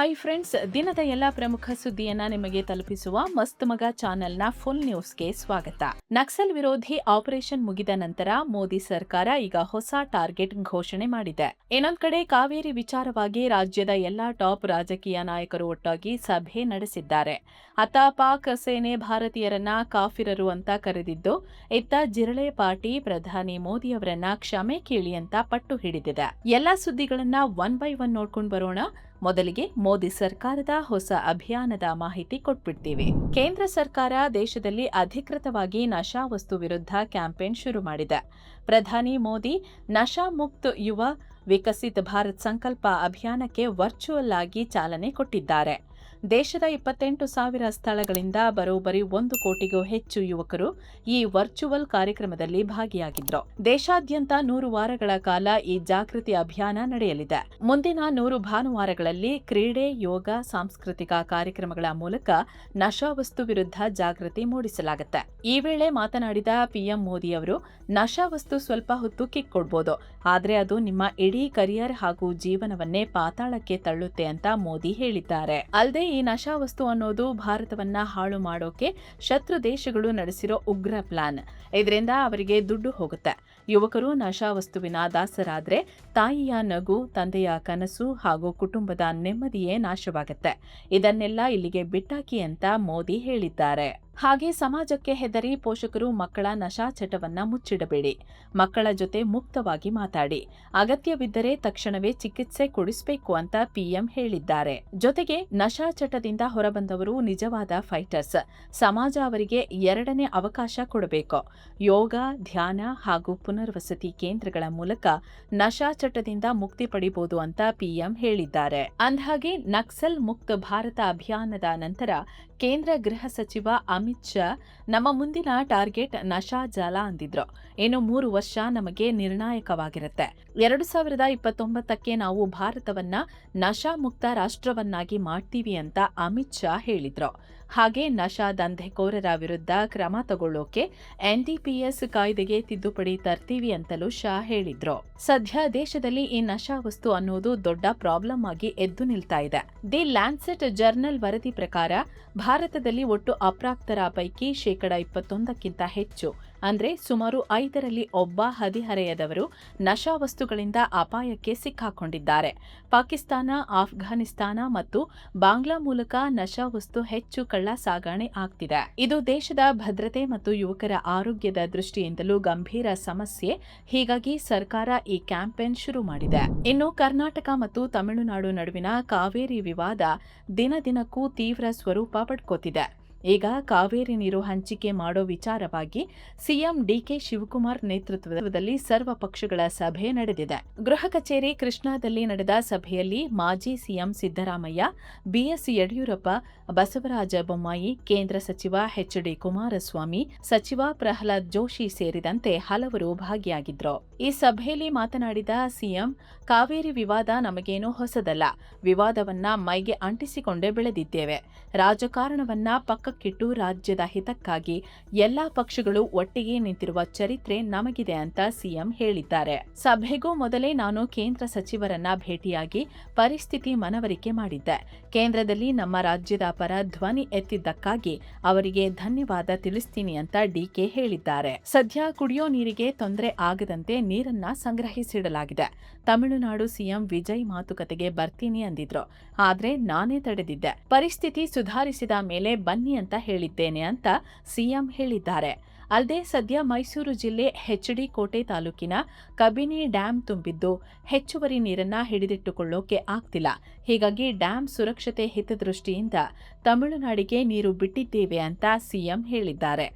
Hi friends, ದಿನದ ಎಲ್ಲ ಪ್ರಮುಖ ಸುದ್ದಿಯನ್ನ ನಿಮಗೆ ತಲುಪಿಸುವ ಮಸ್ತ್ ಮಗ ಚಾನೆಲ್ನ ಫುಲ್ ನ್ಯೂಸ್ಗೆ ಸ್ವಾಗತ. ನಕ್ಸಲ್ ವಿರೋಧಿ ಆಪರೇಷನ್ ಮುಗಿದ ನಂತರ ಮೋದಿ ಸರ್ಕಾರ ಈಗ ಹೊಸ ಟಾರ್ಗೆಟ್ ಘೋಷಣೆ ಮಾಡಿದೆ. ಇನ್ನೊಂದ್ ಕಡೆ ಕಾವೇರಿ ವಿಚಾರವಾಗಿ ರಾಜ್ಯದ ಎಲ್ಲಾ ಟಾಪ್ ರಾಜಕೀಯ ನಾಯಕರು ಒಟ್ಟಾಗಿ ಸಭೆ ನಡೆಸಿದ್ದಾರೆ. ಅತ್ತ ಪಾಕ್ ಸೇನೆ ಭಾರತೀಯರನ್ನ ಕಾಫಿರರು ಅಂತ ಕರೆದಿದ್ದು, ಇತ್ತ ಜಿರಳೆ ಪಾರ್ಟಿ ಪ್ರಧಾನಿ ಮೋದಿಯವರನ್ನ ಕ್ಷಮೆ ಕೇಳಿ ಅಂತ ಪಟ್ಟು ಹಿಡಿದಿದೆ. ಎಲ್ಲಾ ಸುದ್ದಿಗಳನ್ನ ಒನ್ ಬೈ ಒನ್ ನೋಡ್ಕೊಂಡು ಬರೋಣ. ಮೊದಲಿಗೆ ಮೋದಿ ಸರ್ಕಾರದ ಹೊಸ ಅಭಿಯಾನದ ಮಾಹಿತಿ ಕೊಟ್ಬಿಡ್ತೀವಿ. ಕೇಂದ್ರ ಸರ್ಕಾರ ದೇಶದಲ್ಲಿ ಅಧಿಕೃತವಾಗಿ ನಶಾವಸ್ತು ವಿರುದ್ಧ ಕ್ಯಾಂಪೇನ್ ಶುರು ಮಾಡಿದೆ. ಪ್ರಧಾನಿ ಮೋದಿ ನಶಾ ಮುಕ್ತ ಯುವ ವಿಕಸಿತ್ ಭಾರತ್ ಸಂಕಲ್ಪ ಅಭಿಯಾನಕ್ಕೆ ವರ್ಚುವಲ್ ಆಗಿ ಚಾಲನೆ ಕೊಟ್ಟಿದ್ದಾರೆ. ದೇಶದ 28,000 ಸ್ಥಳಗಳಿಂದ ಬರೋಬ್ಬರಿ 1 ಕೋಟಿಗೂ ಹೆಚ್ಚು ಯುವಕರು ಈ ವರ್ಚುವಲ್ ಕಾರ್ಯಕ್ರಮದಲ್ಲಿ ಭಾಗಿಯಾಗಿದ್ರು. ದೇಶಾದ್ಯಂತ 100 ವಾರಗಳ ಕಾಲ ಈ ಜಾಗೃತಿ ಅಭಿಯಾನ ನಡೆಯಲಿದೆ. ಮುಂದಿನ 100 ಭಾನುವಾರಗಳಲ್ಲಿ ಕ್ರೀಡೆ, ಯೋಗ, ಸಾಂಸ್ಕೃತಿಕ ಕಾರ್ಯಕ್ರಮಗಳ ಮೂಲಕ ನಶಾವಸ್ತು ವಿರುದ್ಧ ಜಾಗೃತಿ ಮೂಡಿಸಲಾಗುತ್ತೆ. ಈ ವೇಳೆ ಮಾತನಾಡಿದ ಪಿಎಂ ಮೋದಿ ಅವರು, ನಶಾವಸ್ತು ಸ್ವಲ್ಪ ಹೊತ್ತು ಕಿಕ್ ಕೊಡ್ಬೋದು, ಆದ್ರೆ ಅದು ನಿಮ್ಮ ಇಡೀ ಕರಿಯರ್ ಹಾಗೂ ಜೀವನವನ್ನೇ ಪಾತಾಳಕ್ಕೆ ತಳ್ಳುತ್ತೆ ಅಂತ ಮೋದಿ ಹೇಳಿದ್ದಾರೆ. ಅಲ್ಲದೆ ಈ ನಶಾವಸ್ತು ಅನ್ನೋದು ಭಾರತವನ್ನ ಹಾಳು ಮಾಡೋಕೆ ಶತ್ರು ದೇಶಗಳು ನಡೆಸಿರೋ ಉಗ್ರ ಪ್ಲಾನ್. ಇದರಿಂದ ಅವರಿಗೆ ದುಡ್ಡು ಹೋಗುತ್ತೆ. ಯುವಕರು ನಶಾವಸ್ತುವಿನ ದಾಸರಾದ್ರೆ ತಾಯಿಯ ನಗು, ತಂದೆಯ ಕನಸು ಹಾಗೂ ಕುಟುಂಬದ ನೆಮ್ಮದಿಯೇ ನಾಶವಾಗುತ್ತೆ. ಇದನ್ನೆಲ್ಲ ಇಲ್ಲಿಗೆ ಬಿಟ್ಟಾಕಿ ಅಂತ ಮೋದಿ ಹೇಳಿದ್ದಾರೆ. ಹಾಗೆ ಸಮಾಜಕ್ಕೆ ಹೆದರಿ ಪೋಷಕರು ಮಕ್ಕಳ ನಶಾಚಟವನ್ನ ಮುಚ್ಚಿಡಬೇಡಿ. ಮಕ್ಕಳ ಜೊತೆ ಮುಕ್ತವಾಗಿ ಮಾತಾಡಿ. ಅಗತ್ಯವಿದ್ದರೆ ತಕ್ಷಣವೇ ಚಿಕಿತ್ಸೆ ಕೊಡಿಸಬೇಕು ಅಂತ ಪಿಎಂ ಹೇಳಿದ್ದಾರೆ. ಜೊತೆಗೆ ನಶಾಚಟದಿಂದ ಹೊರಬಂದವರು ನಿಜವಾದ ಫೈಟರ್ಸ್. ಸಮಾಜ ಅವರಿಗೆ 2ನೇ ಅವಕಾಶ ಕೊಡಬೇಕು. ಯೋಗ, ಧ್ಯಾನ ಹಾಗೂ ಪುನರ್ವಸತಿ ಕೇಂದ್ರಗಳ ಮೂಲಕ ನಶಾಚಟದಿಂದ ಮುಕ್ತಿ ಪಡಿಬಹುದು ಅಂತ ಪಿಎಂ ಹೇಳಿದ್ದಾರೆ. ಅಂದಹಾಗೆ ನಕ್ಸಲ್ ಮುಕ್ತ ಭಾರತ ಅಭಿಯಾನದ ನಂತರ ಕೇಂದ್ರ ಗೃಹ ಸಚಿವ ಅಮಿತ್ ಶಾ ನಮ್ಮ ಮುಂದಿನ ಟಾರ್ಗೆಟ್ ನಶಾ ಜಾಲ ಅಂದಿದ್ರು. ಇನ್ನು 3 ವರ್ಷ ನಮಗೆ ನಿರ್ಣಾಯಕವಾಗಿರುತ್ತೆ. 2029ಕ್ಕೆ ನಾವು ಭಾರತವನ್ನ ನಶಾ ಮುಕ್ತ ರಾಷ್ಟ್ರವನ್ನಾಗಿ ಮಾಡ್ತೀವಿ ಅಂತ ಅಮಿತ್ ಶಾ ಹೇಳಿದ್ರು. ಹಾಗೆ ನಶಾ ದಂಧೆಕೋರರ ವಿರುದ್ಧ ಕ್ರಮ ತಗೊಳ್ಳೋಕೆ ಎನ್ಡಿಪಿಎಸ್ ಕಾಯ್ದೆಗೆ ತಿದ್ದುಪಡಿ ತರ್ತೀವಿ ಅಂತಲೂ ಶಾ ಹೇಳಿದ್ರು. ಸದ್ಯ ದೇಶದಲ್ಲಿ ಈ ನಶಾವಸ್ತು ಅನ್ನೋದು ದೊಡ್ಡ ಪ್ರಾಬ್ಲಮ್ ಆಗಿ ಎದ್ದು ನಿಲ್ತಾ ಇದೆ. ದಿ ಲ್ಯಾನ್ಸೆಟ್ ಜರ್ನಲ್ ವರದಿ ಪ್ರಕಾರ ಭಾರತದಲ್ಲಿ ಒಟ್ಟು ಅಪ್ರಾಪ್ತರ ಪೈಕಿ 21% ಹೆಚ್ಚು, ಅಂದ್ರೆ ಸುಮಾರು 5ರಲ್ಲಿ ಒಬ್ಬ ಹದಿಹರೆಯದವರು ನಶಾವಸ್ತುಗಳಿಂದ ಅಪಾಯಕ್ಕೆ ಸಿಕ್ಕಾಕೊಂಡಿದ್ದಾರೆ. ಪಾಕಿಸ್ತಾನ, ಆಫ್ಘಾನಿಸ್ತಾನ ಮತ್ತು ಬಾಂಗ್ಲಾ ಮೂಲಕ ನಶಾವಸ್ತು ಹೆಚ್ಚು ಕಳ್ಳ ಸಾಗಣೆ ಆಗ್ತಿದೆ. ಇದು ದೇಶದ ಭದ್ರತೆ ಮತ್ತು ಯುವಕರ ಆರೋಗ್ಯದ ದೃಷ್ಟಿಯಿಂದಲೂ ಗಂಭೀರ ಸಮಸ್ಯೆ. ಹೀಗಾಗಿ ಸರ್ಕಾರ ಈ ಕ್ಯಾಂಪೇನ್ ಶುರು ಮಾಡಿದೆ. ಇನ್ನು ಕರ್ನಾಟಕ ಮತ್ತು ತಮಿಳುನಾಡು ನಡುವಿನ ಕಾವೇರಿ ವಿವಾದ ದಿನದಿನಕ್ಕೂ ತೀವ್ರ ಸ್ವರೂಪ ಪಡ್ಕೋತಿದೆ. ಈಗ ಕಾವೇರಿ ನೀರು ಹಂಚಿಕೆ ಮಾಡೋ ವಿಚಾರವಾಗಿ ಸಿಎಂ ಡಿಕೆ ಶಿವಕುಮಾರ್ ನೇತೃತ್ವದಲ್ಲಿ ಸರ್ವ ಪಕ್ಷಗಳ ಸಭೆ ನಡೆದಿದೆ. ಗೃಹ ಕಚೇರಿ ಕೃಷ್ಣಾದಲ್ಲಿ ನಡೆದ ಸಭೆಯಲ್ಲಿ ಮಾಜಿ ಸಿಎಂ ಸಿದ್ದರಾಮಯ್ಯ, ಬಿಎಸ್ ಯಡಿಯೂರಪ್ಪ, ಬಸವರಾಜ ಬೊಮ್ಮಾಯಿ, ಕೇಂದ್ರ ಸಚಿವ ಎಚ್.ಡಿ. ಕುಮಾರಸ್ವಾಮಿ, ಸಚಿವ ಪ್ರಹ್ಲಾದ್ ಜೋಶಿ ಸೇರಿದಂತೆ ಹಲವರು ಭಾಗಿಯಾಗಿದ್ರು. ಈ ಸಭೆಯಲ್ಲಿ ಮಾತನಾಡಿದ ಸಿಎಂ, ಕಾವೇರಿ ವಿವಾದ ನಮಗೇನೂ ಹೊಸದಲ್ಲ. ವಿವಾದವನ್ನ ಮೈಗೆ ಅಂಟಿಸಿಕೊಂಡೇ ಬೆಳೆದಿದ್ದೇವೆ. ರಾಜಕಾರಣವನ್ನ ಪಕ್ಕಕ್ಕಿಟ್ಟು ರಾಜ್ಯದ ಹಿತಕ್ಕಾಗಿ ಎಲ್ಲಾ ಪಕ್ಷಗಳು ಒಟ್ಟಿಗೆ ನಿಂತಿರುವ ಚರಿತ್ರೆ ನಮಗಿದೆ ಅಂತ ಸಿಎಂ ಹೇಳಿದ್ದಾರೆ. ಸಭೆಗೂ ಮೊದಲೇ ನಾನು ಕೇಂದ್ರ ಸಚಿವರನ್ನ ಭೇಟಿಯಾಗಿ ಪರಿಸ್ಥಿತಿ ಮನವರಿಕೆ ಮಾಡಿದ್ದೆ. ಕೇಂದ್ರದಲ್ಲಿ ನಮ್ಮ ರಾಜ್ಯದ ಪರ ಧ್ವನಿ ಎತ್ತಿದ್ದಕ್ಕಾಗಿ ಅವರಿಗೆ ಧನ್ಯವಾದ ತಿಳಿಸ್ತೀನಿ ಅಂತ ಡಿಕೆ ಹೇಳಿದ್ದಾರೆ. ಸದ್ಯ ಕುಡಿಯೋ ನೀರಿಗೆ ತೊಂದರೆ ಆಗದಂತೆ ನೀರನ್ನ ಸಂಗ್ರಹಿಸಿಡಲಾಗಿದೆ. ತಮಿಳುನಾಡು ಸಿಎಂ ವಿಜಯ್ ಮಾತುಕತೆಗೆ ಬರ್ತೀನಿ ಅಂದಿದ್ರು, ಆದ್ರೆ ನಾನೇ ತಡೆದಿದ್ದೆ. ಪರಿಸ್ಥಿತಿ ಸುಧಾರಿಸಿದ ಮೇಲೆ ಬನ್ನಿ ಅಂತ ಹೇಳಿದ್ದೇನೆ ಅಂತ ಸಿಎಂ ಹೇಳಿದ್ದಾರೆ. ಅಲ್ಲದೆ ಸದ್ಯ ಮೈಸೂರು ಜಿಲ್ಲೆ ಹೆಚ್ಡಿ ಕೋಟೆ ತಾಲೂಕಿನ ಕಬಿನಿ ಡ್ಯಾಂ ತುಂಬಿದ್ದು ಹೆಚ್ಚುವರಿ ನೀರನ್ನ ಹಿಡಿದಿಟ್ಟುಕೊಳ್ಳೋಕೆ ಆಗ್ತಿಲ್ಲ. ಹೀಗಾಗಿ ಡ್ಯಾಂ ಸುರಕ್ಷತೆ ಹಿತದೃಷ್ಟಿಯಿಂದ ತಮಿಳುನಾಡಿಗೆ ನೀರು ಬಿಟ್ಟಿದ್ದೇವೆ ಅಂತ ಸಿಎಂ ಹೇಳಿದ್ದಾರೆ.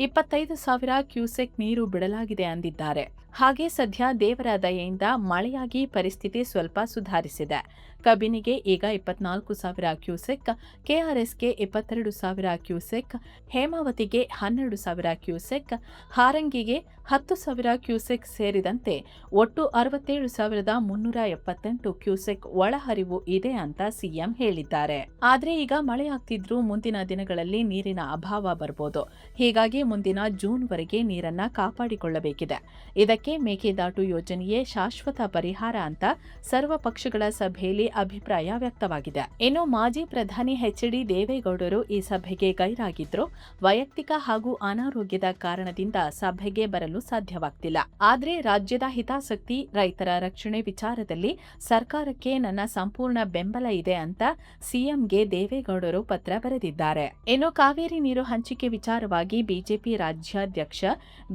25,000 ಕ್ಯೂಸೆಕ್ ನೀರು ಬಿಡಲಾಗಿದೆ ಅಂದಿದ್ದಾರೆ. ಹಾಗೆ ಸದ್ಯ ದೇವರ ದಯೆಯಿಂದ ಮಳೆಯಾಗಿ ಪರಿಸ್ಥಿತಿ ಸ್ವಲ್ಪ ಸುಧಾರಿಸಿದೆ. ಕಬಿನಿಗೆ ಈಗ 24,000 ಕ್ಯೂಸೆಕ್, ಕೆಆರ್ಎಸ್ಗೆ 22,000 ಕ್ಯೂಸೆಕ್, ಹೇಮಾವತಿಗೆ 12,000 ಕ್ಯೂಸೆಕ್, ಹಾರಂಗಿಗೆ 10,000 ಕ್ಯೂಸೆಕ್ ಸೇರಿದಂತೆ ಒಟ್ಟು 67,378 ಕ್ಯೂಸೆಕ್ ಒಳಹರಿವು ಇದೆ ಅಂತ ಸಿಎಂ ಹೇಳಿದ್ದಾರೆ. ಆದ್ರೆ ಈಗ ಮಳೆಯಾಗ್ತಿದ್ರೂ ಮುಂದಿನ ದಿನಗಳಲ್ಲಿ ನೀರಿನ ಅಭಾವ ಬರ್ಬೋದು. ಹೀಗಾಗಿ ಮುಂದಿನ ಜೂನ್ವರೆಗೆ ನೀರನ್ನ ಕಾಪಾಡಿಕೊಳ್ಳಬೇಕಿದೆ. ಇದಕ್ಕೆ ಇದಕ್ಕೆ ಮೇಕೆದಾಟು ಯೋಜನೆಯೇ ಶಾಶ್ವತ ಪರಿಹಾರ ಅಂತ ಸರ್ವ ಪಕ್ಷಗಳ ಸಭೆಯಲ್ಲಿ ಅಭಿಪ್ರಾಯ ವ್ಯಕ್ತವಾಗಿದೆ. ಇನ್ನು ಮಾಜಿ ಪ್ರಧಾನಿ ಎಚ್.ಡಿ. ದೇವೇಗೌಡರು ಈ ಸಭೆಗೆ ಗೈರಾಗಿದ್ರು. ವೈಯಕ್ತಿಕ ಹಾಗೂ ಅನಾರೋಗ್ಯದ ಕಾರಣದಿಂದ ಸಭೆಗೆ ಬರಲು ಸಾಧ್ಯವಾಗ್ತಿಲ್ಲ. ಆದ್ರೆ ರಾಜ್ಯದ ಹಿತಾಸಕ್ತಿ, ರೈತರ ರಕ್ಷಣೆ ವಿಚಾರದಲ್ಲಿ ಸರ್ಕಾರಕ್ಕೆ ನನ್ನ ಸಂಪೂರ್ಣ ಬೆಂಬಲ ಇದೆ ಅಂತ ಸಿಎಂಗೆ ದೇವೇಗೌಡರು ಪತ್ರ ಬರೆದಿದ್ದಾರೆ. ಇನ್ನು ಕಾವೇರಿ ನೀರು ಹಂಚಿಕೆ ವಿಚಾರವಾಗಿ ಬಿಜೆಪಿ ರಾಜ್ಯಾಧ್ಯಕ್ಷ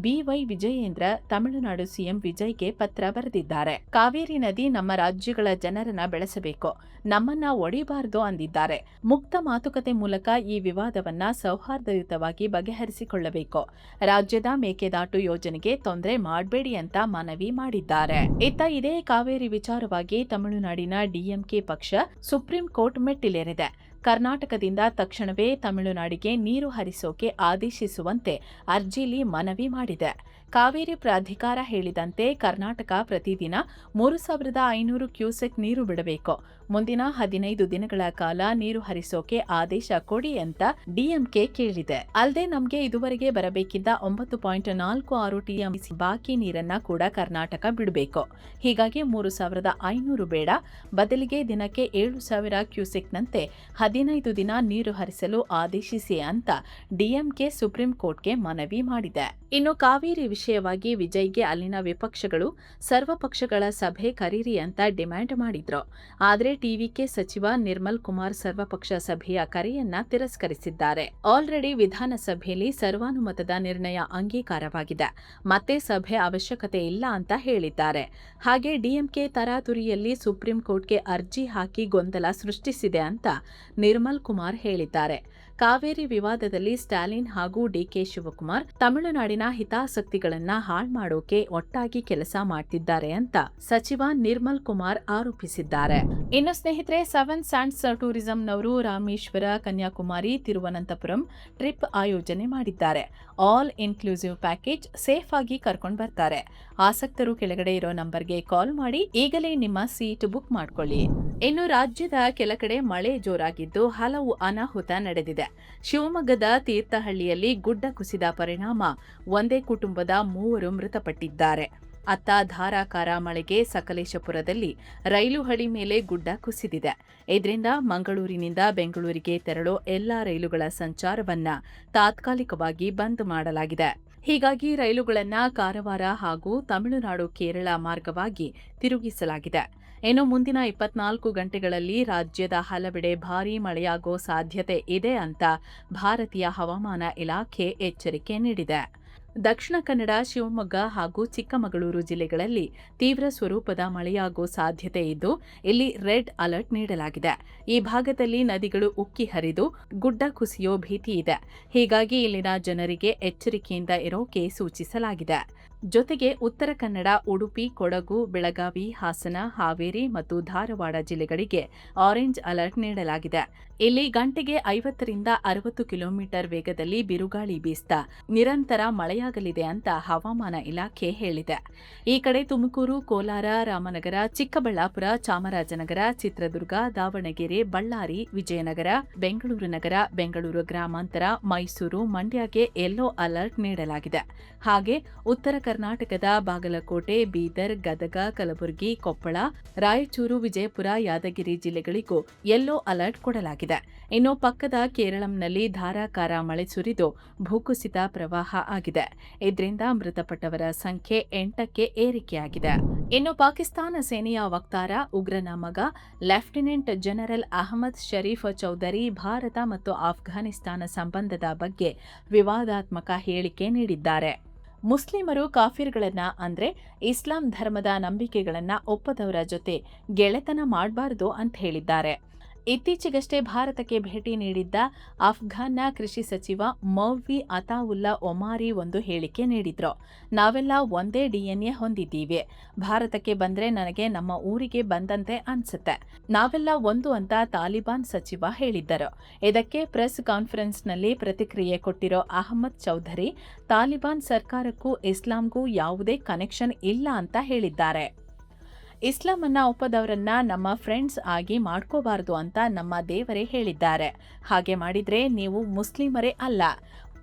ಬಿವೈ ವಿಜಯೇಂದ್ರ ತಮಿಳುನಾಡು ಸಿಎಂ ವಿಜಯ್ಗೆ ಪತ್ರ ಬರೆದಿದ್ದಾರೆ. ಕಾವೇರಿ ನದಿ ನಮ್ಮ ರಾಜ್ಯಗಳ ಜನರನ್ನ ಬೆಳೆಸಬೇಕು, ನಮ್ಮನ್ನ ಒಡಿಬಾರದು ಅಂದಿದ್ದಾರೆ. ಮುಕ್ತ ಮಾತುಕತೆ ಮೂಲಕ ಈ ವಿವಾದವನ್ನ ಸೌಹಾರ್ದಯುತವಾಗಿ ಬಗೆಹರಿಸಿಕೊಳ್ಳಬೇಕು. ರಾಜ್ಯದ ಮೇಕೆದಾಟು ಯೋಜನೆಗೆ ತೊಂದರೆ ಮಾಡಬೇಡಿ ಅಂತ ಮನವಿ ಮಾಡಿದ್ದಾರೆ. ಇತ್ತ ಇದೇ ಕಾವೇರಿ ವಿಚಾರವಾಗಿ ತಮಿಳುನಾಡಿನ ಡಿಎಂಕೆ ಪಕ್ಷ ಸುಪ್ರೀಂ ಕೋರ್ಟ್ ಮೆಟ್ಟಿಲೇರಿದೆ. ಕರ್ನಾಟಕದಿಂದ ತಕ್ಷಣವೇ ತಮಿಳುನಾಡಿಗೆ ನೀರು ಹರಿಸೋಕೆ ಆದೇಶಿಸುವಂತೆ ಅರ್ಜಿಲಿ ಮನವಿ ಮಾಡಿದೆ. ಕಾವೇರಿ ಪ್ರಾಧಿಕಾರ ಹೇಳಿದಂತೆ ಕರ್ನಾಟಕ ಪ್ರತಿದಿನ 3,500 ಕ್ಯೂಸೆಕ್ ನೀರು ಬಿಡಬೇಕು. ಮುಂದಿನ 15 ದಿನಗಳ ಕಾಲ ನೀರು ಹರಿಸೋಕೆ ಆದೇಶ ಕೊಡಿ ಅಂತ ಡಿಎಂಕೆ ಕೇಳಿದೆ. ಅಲ್ಲದೆ ನಮಗೆ ಇದುವರೆಗೆ ಬರಬೇಕಿದ್ದ 9.46 ಟಿಎಂಸಿ ಬಾಕಿ ನೀರನ್ನ ಕೂಡ ಕರ್ನಾಟಕ ಬಿಡಬೇಕು. ಹೀಗಾಗಿ 3,500 ಬೇಡ, ಬದಲಿಗೆ ದಿನಕ್ಕೆ 7,000 ಕ್ಯೂಸೆಕ್ನಂತೆ 15 ದಿನ ನೀರು ಹರಿಸಲು ಆದೇಶಿಸಿ ಅಂತ ಡಿಎಂಕೆ ಸುಪ್ರೀಂ ಕೋರ್ಟ್ಗೆ ಮನವಿ ಮಾಡಿದೆ. ಇನ್ನು ಕಾವೇರಿ ವಿಷಯವಾಗಿ ವಿಜಯ್ಗೆ ಅಲ್ಲಿನ ವಿಪಕ್ಷಗಳು ಸರ್ವಪಕ್ಷಗಳ ಸಭೆ ಕರೀರಿ ಅಂತ ಡಿಮ್ಯಾಂಡ್ ಮಾಡಿದ್ರು. ಆದರೆ ಟಿವಿಕೆ ಸಚಿವ ನಿರ್ಮಲ್ ಕುಮಾರ್ ಸರ್ವಪಕ್ಷ ಸಭೆಯ ಕರೆಯನ್ನ ತಿರಸ್ಕರಿಸಿದ್ದಾರೆ. ಆಲ್ರೆಡಿ ವಿಧಾನಸಭೆಯಲ್ಲಿ ಸರ್ವಾನುಮತದ ನಿರ್ಣಯ ಅಂಗೀಕಾರವಾಗಿದೆ, ಮತ್ತೆ ಸಭೆ ಅವಶ್ಯಕತೆ ಇಲ್ಲ ಅಂತ ಹೇಳಿದ್ದಾರೆ. ಹಾಗೆ ಡಿಎಂಕೆ ತರಾತುರಿಯಲ್ಲಿ ಸುಪ್ರೀಂ ಕೋರ್ಟ್ಗೆ ಅರ್ಜಿ ಹಾಕಿ ಗೊಂದಲ ಸೃಷ್ಟಿಸಿದೆ ಅಂತ ನಿರ್ಮಲ್ ಕುಮಾರ್ ಹೇಳಿದ್ದಾರೆ. ಕಾವೇರಿ ವಿವಾದದಲ್ಲಿ ಸ್ಟಾಲಿನ್ ಹಾಗೂ ಡಿಕೆ ಶಿವಕುಮಾರ್ ತಮಿಳುನಾಡಿನ ಹಿತಾಸಕ್ತಿಗಳನ್ನ ಹಾಳು ಮಾಡೋಕೆ ಒಟ್ಟಾಗಿ ಕೆಲಸ ಮಾಡ್ತಿದ್ದಾರೆ ಅಂತ ಸಚಿವ ನಿರ್ಮಲ್ ಕುಮಾರ್ ಆರೋಪಿಸಿದ್ದಾರೆ. ಇನ್ನು ಸ್ನೇಹಿತರೆ, ಸೆವೆನ್ ಸ್ಯಾಂಡ್ಸ್ ಟೂರಿಸಂನವರು ರಾಮೇಶ್ವರ, ಕನ್ಯಾಕುಮಾರಿ, ತಿರುವನಂತಪುರಂ ಟ್ರಿಪ್ ಆಯೋಜನೆ ಮಾಡಿದ್ದಾರೆ. ಆಲ್ ಇನ್ಕ್ಲೂಸಿವ್ ಪ್ಯಾಕೇಜ್ ಸೇಫ್ ಆಗಿ ಕರ್ಕೊಂಡು ಬರ್ತಾರೆ. ಆಸಕ್ತರು ಕೆಳಗಡೆ ಇರೋ ನಂಬರ್ಗೆ ಕಾಲ್ ಮಾಡಿ ಈಗಲೇ ನಿಮ್ಮ ಸೀಟ್ ಬುಕ್ ಮಾಡ್ಕೊಳ್ಳಿ. ಇನ್ನು ರಾಜ್ಯದ ಕೆಲ ಕಡೆ ಮಳೆ ಜೋರಾಗಿದ್ದು ಹಲವು ಅನಾಹುತ ನಡೆದಿದೆ. ಶಿವಮೊಗ್ಗದ ತೀರ್ಥಹಳ್ಳಿಯಲ್ಲಿ ಗುಡ್ಡ ಕುಸಿದ ಪರಿಣಾಮ ಒಂದೇ ಕುಟುಂಬದ 3 ಮೃತಪಟ್ಟಿದ್ದಾರೆ. ಅತ್ತ ಧಾರಾಕಾರ ಮಳೆಗೆ ಸಕಲೇಶಪುರದಲ್ಲಿ ರೈಲು ಹಳಿ ಮೇಲೆ ಗುಡ್ಡ ಕುಸಿದಿದೆ. ಇದರಿಂದ ಮಂಗಳೂರಿನಿಂದ ಬೆಂಗಳೂರಿಗೆ ತೆರಳೋ ಎಲ್ಲಾ ರೈಲುಗಳ ಸಂಚಾರವನ್ನ ತಾತ್ಕಾಲಿಕವಾಗಿ ಬಂದ್ ಮಾಡಲಾಗಿದೆ. ಹೀಗಾಗಿ ರೈಲುಗಳನ್ನು ಕಾರವಾರ ಹಾಗೂ ತಮಿಳುನಾಡು ಕೇರಳ ಮಾರ್ಗವಾಗಿ ತಿರುಗಿಸಲಾಗಿದೆ. ಇನ್ನು ಮುಂದಿನ 24 ಗಂಟೆಗಳಲ್ಲಿ ರಾಜ್ಯದ ಹಲವೆಡೆ ಭಾರೀ ಮಳೆಯಾಗೋ ಸಾಧ್ಯತೆ ಇದೆ ಅಂತ ಭಾರತೀಯ ಹವಾಮಾನ ಇಲಾಖೆ ಎಚ್ಚರಿಕೆ ನೀಡಿದೆ. ದಕ್ಷಿಣ ಕನ್ನಡ, ಶಿವಮೊಗ್ಗ ಹಾಗೂ ಚಿಕ್ಕಮಗಳೂರು ಜಿಲ್ಲೆಗಳಲ್ಲಿ ತೀವ್ರ ಸ್ವರೂಪದ ಮಳೆಯಾಗೋ ಸಾಧ್ಯತೆ ಇದ್ದು ಇಲ್ಲಿ ರೆಡ್ ಅಲರ್ಟ್ ನೀಡಲಾಗಿದೆ. ಈ ಭಾಗದಲ್ಲಿ ನದಿಗಳು ಉಕ್ಕಿ ಹರಿದು ಗುಡ್ಡ ಕುಸಿಯೋ ಭೀತಿ ಇದೆ. ಹೀಗಾಗಿ ಇಲ್ಲಿನ ಜನರಿಗೆ ಎಚ್ಚರಿಕೆಯಿಂದ ಇರೋಕೆ ಸೂಚಿಸಲಾಗಿದೆ. ಜೊತೆಗೆ ಉತ್ತರ ಕನ್ನಡ, ಉಡುಪಿ, ಕೊಡಗು, ಬೆಳಗಾವಿ, ಹಾಸನ, ಹಾವೇರಿ ಮತ್ತು ಧಾರವಾಡ ಜಿಲ್ಲೆಗಳಿಗೆ ಆರೆಂಜ್ ಅಲರ್ಟ್ ನೀಡಲಾಗಿದೆ. ಇಲ್ಲಿ ಗಂಟೆಗೆ 50ರಿಂದ 60 ಕಿಲೋಮೀಟರ್ ವೇಗದಲ್ಲಿ ಬಿರುಗಾಳಿ ಬೀಸ್ತಾ ನಿರಂತರ ಮಳೆಯಾಗಲಿದೆ ಅಂತ ಹವಾಮಾನ ಇಲಾಖೆ ಹೇಳಿದೆ. ಈ ಕಡೆ ತುಮಕೂರು, ಕೋಲಾರ, ರಾಮನಗರ, ಚಿಕ್ಕಬಳ್ಳಾಪುರ, ಚಾಮರಾಜನಗರ, ಚಿತ್ರದುರ್ಗ, ದಾವಣಗೆರೆ, ಬಳ್ಳಾರಿ, ವಿಜಯನಗರ, ಬೆಂಗಳೂರು ನಗರ, ಬೆಂಗಳೂರು ಗ್ರಾಮಾಂತರ, ಮೈಸೂರು, ಮಂಡ್ಯಗೆ ಯೆಲ್ಲೋ ಅಲರ್ಟ್ ನೀಡಲಾಗಿದೆ. ಹಾಗೆ ಉತ್ತರ ಕರ್ನಾಟಕದ ಬಾಗಲಕೋಟೆ, ಬೀದರ್, ಗದಗ, ಕಲಬುರಗಿ, ಕೊಪ್ಪಳ, ರಾಯಚೂರು, ವಿಜಯಪುರ, ಯಾದಗಿರಿ ಜಿಲ್ಲೆಗಳಿಗೂ ಯೆಲ್ಲೋ ಅಲರ್ಟ್ ಕೊಡಲಾಗಿದೆ. ಇನ್ನು ಪಕ್ಕದ ಕೇರಳಂನಲ್ಲಿ ಧಾರಾಕಾರ ಮಳೆ ಸುರಿದು ಭೂಕುಸಿತ ಪ್ರವಾಹ ಆಗಿದೆ. ಇದರಿಂದ ಮೃತಪಟ್ಟವರ ಸಂಖ್ಯೆ 8ಕ್ಕೆ ಏರಿಕೆಯಾಗಿದೆ. ಇನ್ನು ಪಾಕಿಸ್ತಾನ ಸೇನೆಯ ವಕ್ತಾರ, ಉಗ್ರನ ಮಗ ಲೆಫ್ಟಿನೆಂಟ್ ಜನರಲ್ ಅಹಮದ್ ಶರೀಫ್ ಚೌಧರಿ ಭಾರತ ಮತ್ತು ಆಫ್ಘಾನಿಸ್ತಾನ ಸಂಬಂಧದ ಬಗ್ಗೆ ವಿವಾದಾತ್ಮಕ ಹೇಳಿಕೆ ನೀಡಿದ್ದಾರೆ. ಮುಸ್ಲಿಮರು ಕಾಫಿರ್ಗಳನ್ನ ಅಂದ್ರೆ ಇಸ್ಲಾಂ ಧರ್ಮದ ನಂಬಿಕೆಗಳನ್ನ ಒಪ್ಪದವರ ಜೊತೆ ಗೆಳೆತನ ಮಾಡಬಾರದು ಅಂತ ಹೇಳಿದ್ದಾರೆ. ಇತ್ತೀಚೆಗಷ್ಟೇ ಭಾರತಕ್ಕೆ ಭೇಟಿ ನೀಡಿದ್ದ ಅಫ್ಘಾನ್ನ ಕೃಷಿ ಸಚಿವ ಮೌಲ್ವಿ ಅತಾವುಲ್ಲಾ ಒಮಾರಿ ಒಂದು ಹೇಳಿಕೆ ನೀಡಿದ್ರು. ನಾವೆಲ್ಲ ಒಂದೇ ಡಿಎನ್ಎ ಹೊಂದಿದ್ದೀವಿ. ಭಾರತಕ್ಕೆ ಬಂದ್ರೆ ನನಗೆ ನಮ್ಮ ಊರಿಗೆ ಬಂದಂತೆ ಅನ್ಸುತ್ತೆ. ನಾವೆಲ್ಲ ಒಂದು ಅಂತ ತಾಲಿಬಾನ್ ಸಚಿವ ಹೇಳಿದ್ದರು. ಇದಕ್ಕೆ ಪ್ರೆಸ್ ಕಾನ್ಫರೆನ್ಸ್ನಲ್ಲಿ ಪ್ರತಿಕ್ರಿಯೆ ಕೊಟ್ಟಿರೋ ಅಹಮದ್ ಚೌಧರಿ, ತಾಲಿಬಾನ್ ಸರ್ಕಾರಕ್ಕೂ ಇಸ್ಲಾಂಗೂ ಯಾವುದೇ ಕನೆಕ್ಷನ್ ಇಲ್ಲ ಅಂತ ಹೇಳಿದ್ದಾರೆ. ಇಸ್ಲಾಂ ಅನ್ನ ಒಪ್ಪದವರನ್ನ ನಮ್ಮ ಫ್ರೆಂಡ್ಸ್ ಆಗಿ ಮಾಡ್ಕೋಬಾರದು ಅಂತ ನಮ್ಮ ದೇವರೇ ಹೇಳಿದ್ದಾರೆ. ಹಾಗೆ ಮಾಡಿದ್ರೆ ನೀವು ಮುಸ್ಲಿಮರೇ ಅಲ್ಲ.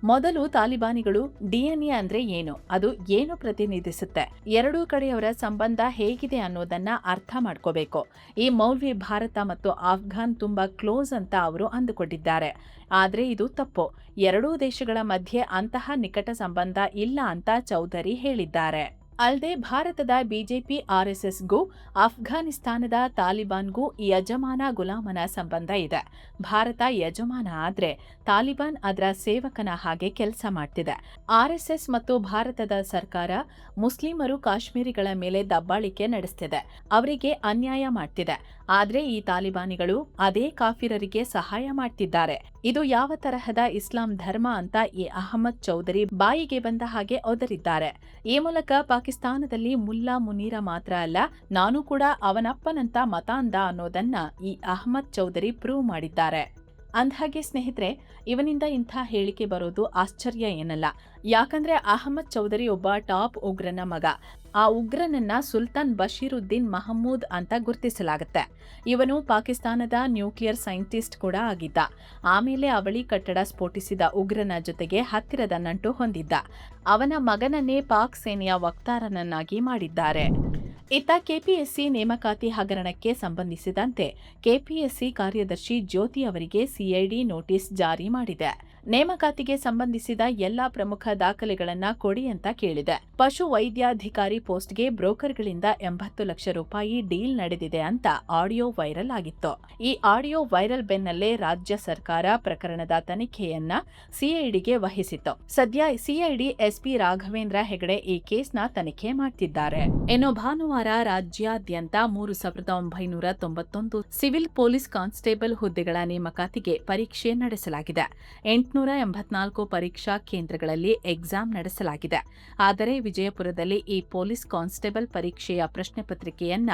ಮೊದಲು ತಾಲಿಬಾನಿಗಳು ಡಿಎನ್ಎ ಅಂದ್ರೆ ಏನು, ಅದು ಏನು ಪ್ರತಿನಿಧಿಸುತ್ತೆ, ಎರಡೂ ಕಡೆಯವರ ಸಂಬಂಧ ಹೇಗಿದೆ ಅನ್ನೋದನ್ನ ಅರ್ಥ ಮಾಡ್ಕೋಬೇಕು. ಈ ಮೌಲ್ವಿ ಭಾರತ ಮತ್ತು ಆಫ್ಘಾನ್ ತುಂಬಾ ಕ್ಲೋಸ್ ಅಂತ ಅವರು ಅಂದುಕೊಂಡಿದ್ದಾರೆ. ಆದ್ರೆ ಇದು ತಪ್ಪು. ಎರಡೂ ದೇಶಗಳ ಮಧ್ಯೆ ಅಂತಹ ನಿಕಟ ಸಂಬಂಧ ಇಲ್ಲ ಅಂತ ಚೌಧರಿ ಹೇಳಿದ್ದಾರೆ. ಅಲ್ಲದೆ ಭಾರತದ ಬಿಜೆಪಿ ಆರ್ಎಸ್ಎಸ್ಗೂ ಅಫ್ಘಾನಿಸ್ತಾನದ ತಾಲಿಬಾನ್ಗೂ ಯಜಮಾನ ಗುಲಾಮನ ಸಂಬಂಧ ಇದೆ. ಭಾರತ ಯಜಮಾನ ಆದ್ರೆ ತಾಲಿಬಾನ್ ಅದರ ಸೇವಕನ ಹಾಗೆ ಕೆಲಸ ಮಾಡ್ತಿದೆ. ಆರ್ಎಸ್ಎಸ್ ಮತ್ತು ಭಾರತದ ಸರ್ಕಾರ ಮುಸ್ಲಿಮರು ಕಾಶ್ಮೀರಿಗಳ ಮೇಲೆ ದಬ್ಬಾಳಿಕೆ ನಡೆಸ್ತಿದೆ, ಅವರಿಗೆ ಅನ್ಯಾಯ ಮಾಡ್ತಿದೆ. ಆದ್ರೆ ಈ ತಾಲಿಬಾನಿಗಳು ಅದೇ ಕಾಫಿರರಿಗೆ ಸಹಾಯ ಮಾಡ್ತಿದ್ದಾರೆ. ಇದು ಯಾವ ತರಹದ ಇಸ್ಲಾಂ ಧರ್ಮ ಅಂತ ಈ ಅಹಮದ್ ಚೌಧರಿ ಬಾಯಿಗೆ ಬಂದ ಹಾಗೆ ಒದರಿದ್ದಾರೆ. ಈ ಮೂಲಕ ಪಾಕಿಸ್ತಾನದಲ್ಲಿ ಮುಲ್ಲಾ ಮುನೀರ ಮಾತ್ರ ಅಲ್ಲ, ನಾನು ಕೂಡ ಅವನಪ್ಪನಂತ ಮತಾಂಧ ಅನ್ನೋದನ್ನ ಈ ಅಹಮದ್ ಚೌಧರಿ ಪ್ರೂವ್ ಮಾಡಿದ್ದಾರೆ. ಅಂದ್ಹಾಗೆ ಸ್ನೇಹಿತರೆ, ಇವನಿಂದ ಇಂಥ ಹೇಳಿಕೆ ಬರೋದು ಆಶ್ಚರ್ಯ ಏನಲ್ಲ. ಯಾಕಂದ್ರೆ ಅಹಮದ್ ಚೌಧರಿ ಒಬ್ಬ ಟಾಪ್ ಉಗ್ರನ ಮಗ. ಆ ಉಗ್ರನನ್ನ ಸುಲ್ತಾನ್ ಬಶೀರುದ್ದೀನ್ ಮಹಮೂದ್ ಅಂತ ಗುರುತಿಸಲಾಗುತ್ತೆ. ಇವನು ಪಾಕಿಸ್ತಾನದ ನ್ಯೂಕ್ಲಿಯರ್ ಸೈಂಟಿಸ್ಟ್ ಕೂಡ ಆಗಿದ್ದ. ಆಮೇಲೆ ಅವಳಿ ಕಟ್ಟಡ ಸ್ಫೋಟಿಸಿದ ಉಗ್ರನ ಜೊತೆಗೆ ಹತ್ತಿರದ ನಂಟು ಹೊಂದಿದ್ದ. ಅವನ ಮಗನನ್ನೇ ಪಾಕ್ ಸೇನೆಯ ವಕ್ತಾರನನ್ನಾಗಿ ಮಾಡಿದ್ದಾರೆ. ಇತ್ತ ಕೆಪಿಎಸ್ಸಿ ನೇಮಕಾತಿ ಹಗರಣಕ್ಕೆ ಸಂಬಂಧಿಸಿದಂತೆ ಕೆಪಿಎಸ್ಸಿ ಕಾರ್ಯದರ್ಶಿ ಜ್ಯೋತಿ ಅವರಿಗೆ ಸಿಐಡಿ ನೋಟಿಸ್ ಜಾರಿ ಮಾಡಿದೆ. ನೇಮಕಾತಿಗೆ ಸಂಬಂಧಿಸಿದ ಎಲ್ಲಾ ಪ್ರಮುಖ ದಾಖಲೆಗಳನ್ನ ಕೊಡಿ ಅಂತ ಕೇಳಿದೆ. ಪಶು ವೈದ್ಯಾಧಿಕಾರಿ ಪೋಸ್ಟ್ಗೆ ಬ್ರೋಕರ್ಗಳಿಂದ 80 ಲಕ್ಷ ರೂಪಾಯಿ ಡೀಲ್ ನಡೆದಿದೆ ಅಂತ ಆಡಿಯೋ ವೈರಲ್ ಆಗಿತ್ತು. ಈ ಆಡಿಯೋ ವೈರಲ್ ಬೆನ್ನಲ್ಲೇ ರಾಜ್ಯ ಸರ್ಕಾರ ಪ್ರಕರಣದ ತನಿಖೆಯನ್ನ ಸಿಐಡಿಗೆ ವಹಿಸಿತ್ತು. ಸದ್ಯ ಸಿಐಡಿ ಎಸ್ಪಿ ರಾಘವೇಂದ್ರ ಹೆಗಡೆ ಈ ಕೇಸ್ನ ತನಿಖೆ ಮಾಡ್ತಿದ್ದಾರೆ. ಇನ್ನು ಭಾನುವಾರ ರಾಜ್ಯಾದ್ಯಂತ 3991 ಸಿವಿಲ್ ಪೊಲೀಸ್ ಕಾನ್ಸ್ಟೇಬಲ್ ಹುದ್ದೆಗಳ ನೇಮಕಾತಿಗೆ ಪರೀಕ್ಷೆ ನಡೆಸಲಾಗಿದೆ. 884 ಪರೀಕ್ಷಾ ಕೇಂದ್ರಗಳಲ್ಲಿ ಎಕ್ಸಾಮ್ ನಡೆಸಲಾಗಿದೆ. ಆದರೆ ವಿಜಯಪುರದಲ್ಲಿ ಈ ಪೊಲೀಸ್ ಕಾನ್ಸ್ಟೇಬಲ್ ಪರೀಕ್ಷೆಯ ಪ್ರಶ್ನೆ ಪತ್ರಿಕೆಯನ್ನ